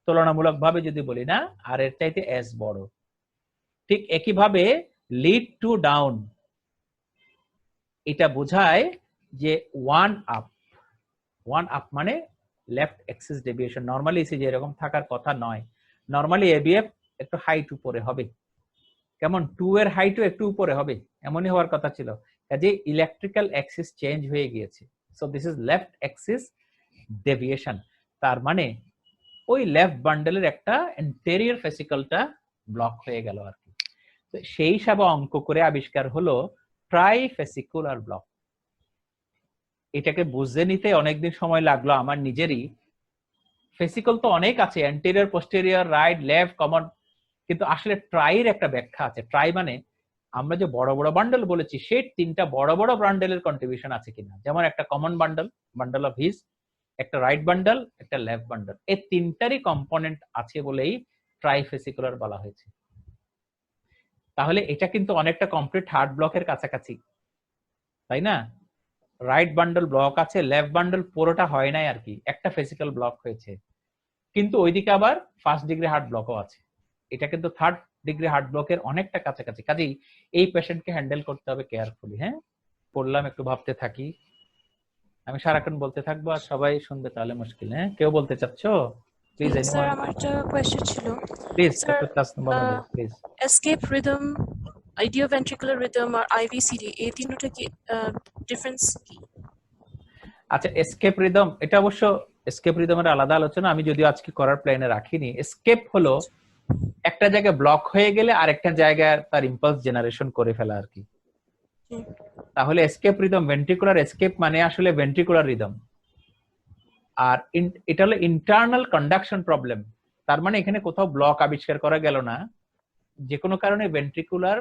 তুলনামূলকভাবে যদি বলি না, আর এর চাইতে এস বড়। ঠিক একইভাবে লিড টু ডাউন, এটা বোঝায় যে 1 আপ, 1 আপ মানে left Axis deviation. Normally ECG এরকম থাকার কথা নয়, নরমালি এবিএফ একটু হাইট উপরে হবে, কেমন 2 এর হাইটও একটু উপরে হবে, এমনই হওয়ার কথা ছিল। কাজে ইলেকট্রিক্যাল অ্যাক্সিস চেঞ্জ হয়ে গিয়েছে, so this is left Axis deviation. তার মানে ওই লেফট বান্ডেলের একটা এন্টেরিয়র ফেসিকলটা ব্লক হয়ে গেল আর কি। তো সেই হিসাবে অঙ্ক করে আবিষ্কার হলো ট্রাইফেসিকুলার ব্লক। এটাকে বুঝতে নিতে অনেকদিন সময় লাগলো আমার নিজেরই। ফেসিকল তো অনেক আছে, anterior, posterior, right, left, common, কিন্তু আসলে ট্রাইর একটা ব্যাখ্যা আছে। ট্রাই মানে আমরা যে বড় বড় বান্ডেল বলেছি, সেই 3টা বড় বড় বান্ডেলের কন্ট্রিবিউশন আছে কিনা। যেমন একটা common bundle, bundle of his, একটা রাইট বান্ডেল, একটা লেফট বান্ডেল, এই 3টারই কম্পোনেন্ট আছে বলেই ট্রাইফেসিকুলার বলা হয়েছে। তাহলে এটা কিন্তু অনেকটা কমপ্লিট হার্ড ব্লকের কাছাকাছি, তাই না? রাইট বান্ডেল ব্লক আছে, লেফট বান্ডেল পুরোটা হয় নাই আর কি, একটা ফেসিক্যাল ব্লক হয়েছে, কিন্তু ওইদিকে আবার ফার্স্ট ডিগ্রি হার্ট ব্লকও আছে। এটা কিন্তু থার্ড ডিগ্রি হার্ট ব্লকের অনেকটা কাছাকাছি। কাজেই এই পেশেন্টকে হ্যান্ডেল করতে হবে কেয়ারফুলি। হ্যাঁ, পড়লাম, একটু ভাবতে থাকি, আমি সারাক্ষণ বলতে থাকবো আর সবাই শুনবে, তাহলে মুশকিল। হ্যাঁ, কেউ বলতে চাচ্ছো? প্লিজ স্যার আমার একটা কোয়েশ্চেন ছিল প্লিজ স্যার, একটু customer please. Escape rhythm, idioventricular rhythm আর আইভিসিডি, এই তিনটা কি ডিফারেন্স কি? আচ্ছা, এসকেপ রিদম, এটা অবশ্য এসকেপ রিদমের আলাদা আলোচনা, আমি যদিও আজকে করার প্ল্যানে রাখিনি। এসকেপ হলো একটা জায়গায় ব্লক হয়ে গেলে আরেকটা জায়গায় তার ইম্পালস জেনারেশন করে ফেলা আর কি। তাহলে এসকেপ রিদম, ভেন্ট্রিকুলার এসকেপ মানে আসলে ভেন্ট্রিকুলার রিদম, আর এটা হলো ইন্টারনাল কন্ডাকশন প্রবলেম। তার মানে এখানে কোথাও ব্লক আবিষ্কার করা গেল না, যে কোনো কারণে ভেন্ট্রিকুলার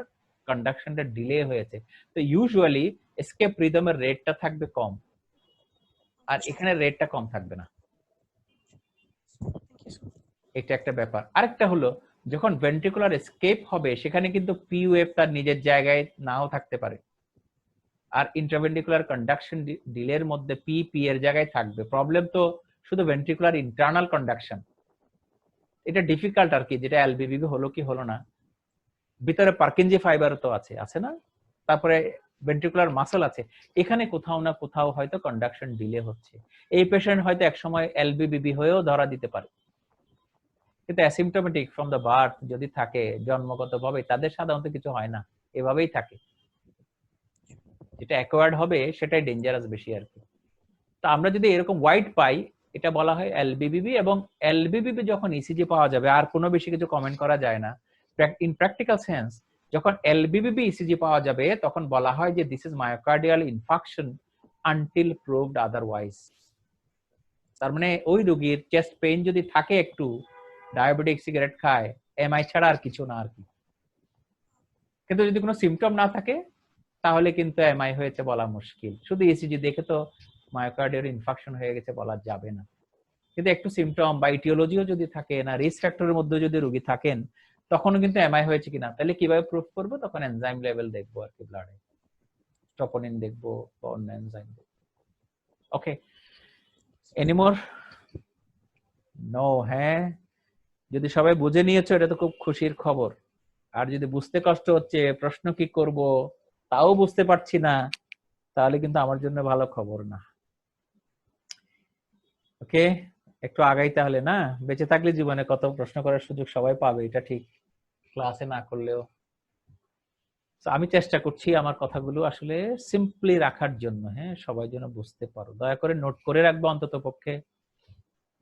কন্ডাকশনটা ডিলে হয়েছে। তো ইউজুয়ালি এসকেপ রিদমের রেটটা থাকবে কম, আর এখানে রেটটা কম থাকবে না, এটা একটা ব্যাপার। আরেকটা হলো যখন ভেন্ট্রিকুলার এসকেপ হবে সেখানে কিন্তু পি ওয়েভ তার নিজের জায়গায় নাও থাকতে পারে, আর ইন্ট্রাভেন্ট্রিকুলার কন্ডাকশন ডিলের মধ্যে পি এর জায়গায় থাকবে। প্রবলেম তো শুধু ভেন্ট্রিকুলার ইন্টারনাল কন্ডাকশন, এটা ডিফিকাল্ট আর কি, যেটা এলবিবি হলো কি হলো না। ভিতরে পার্কিনজি ফাইবার তো আছে না, তারপরে ভেন্ট্রিকুলার মাসল আছে, এখানে কোথাও না কোথাও হয়তো কন্ডাকশন ডিলে হচ্ছে। এই পেশেন্ট হয়তো একসময় এলবিবিবি হয়েও ধরা দিতে পারে, কিন্তু অ্যাসিমটোমেটিক ফ্রম দ্য বার্থ যদি থাকে জন্মগতভাবে, তাদের সাধারণত কিছু হয় না, এভাবেই থাকে। যেটা অ্যাকোয়ার্ড হবে সেটাই ডেঞ্জারাস বেশি আর কি। তো আমরা যদি এরকম হোয়াইট পাই, এটা বলা হয় এলবিবিবি, এবং এলবিবিবি যখন ইসিজি পাওয়া যাবে, আর কোনো বেশি কিছু কমেন্ট করা যায় না। ইন প্র্যাকটিক্যাল সেন্স যখন এলবিবিবি ইসিজি পাওয়া যাবে, তখন বলা হয় যে this is myocardial infarction until proved otherwise. তার মানে ওই রোগীর চেস্ট পেইন যদি থাকে, একটু ডায়াবেটিক, সিগারেট খায়, এমআই ছাড়া আর কিছু না আর কি। কিন্তু যদি কোনো সিমটম না থাকে, তাহলে কিন্তু এমআই হয়েছে বলা মুশকিল। শুধু ইসিজি দেখে তো মায়োকার্ডিয়াল ইনফাকশন হয়ে গেছে বলা যাবে না। কিন্তু একটু সিমটম বা ইটিওলজিও যদি থাকে, না রিস্ক ফ্যাক্টরের মধ্যে যদি রোগী থাকেন, তখনও কিন্তু এমআই হয়েছে কিনা, তাহলে কিভাবে প্রুফ করবো? তখন এনজাইম লেভেল দেখবো আর কি, ব্লাডে স্ট্রোপোনিন দেখবো বা অন্য এনজাইম দেখবো। ওকে, এনিমোর? নো? হ্যাঁ, যদি সবাই বুঝে নিয়েছো এটা তো খুব খুশির খবর। আর যদি বুঝতে কষ্ট হচ্ছে, প্রশ্ন কি করব তাও বুঝতে পারছি না, তাহলে কিন্তু আমার জন্য ভালো খবর না। ওকে, একটু আগাই তাহলে না? বেঁচে থাকলে জীবনে কত প্রশ্ন করার সুযোগ সবাই পাবে, এটা ঠিক, ক্লাসে না করলেও। আমি চেষ্টা করছি আমার কথাগুলো আসলে সিম্পলি রাখার জন্য, হ্যাঁ, সবাই যেন বুঝতে পারো। দয়া করে নোট করে রাখবো অন্তত পক্ষে।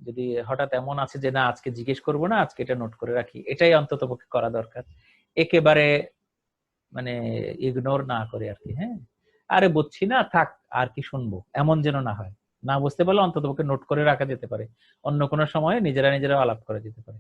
যদি হঠাৎ এমন আছে যে না আজকে জিজ্ঞেস করবো না, আজকে এটা নোট করে রাখি, এটাই অন্তত পক্ষে করা দরকার। একেবারে মানে ইগনোর না করে আর কি। হ্যাঁ, আরে বুঝছি না, থাক, আর কি শুনবো, এমন যেন না হয়। না বুঝতে পারলে অন্তত পক্ষে নোট করে রাখা যেতে পারে, অন্য কোনো সময়ে নিজেরা নিজেরা আলাপ করা যেতে পারে।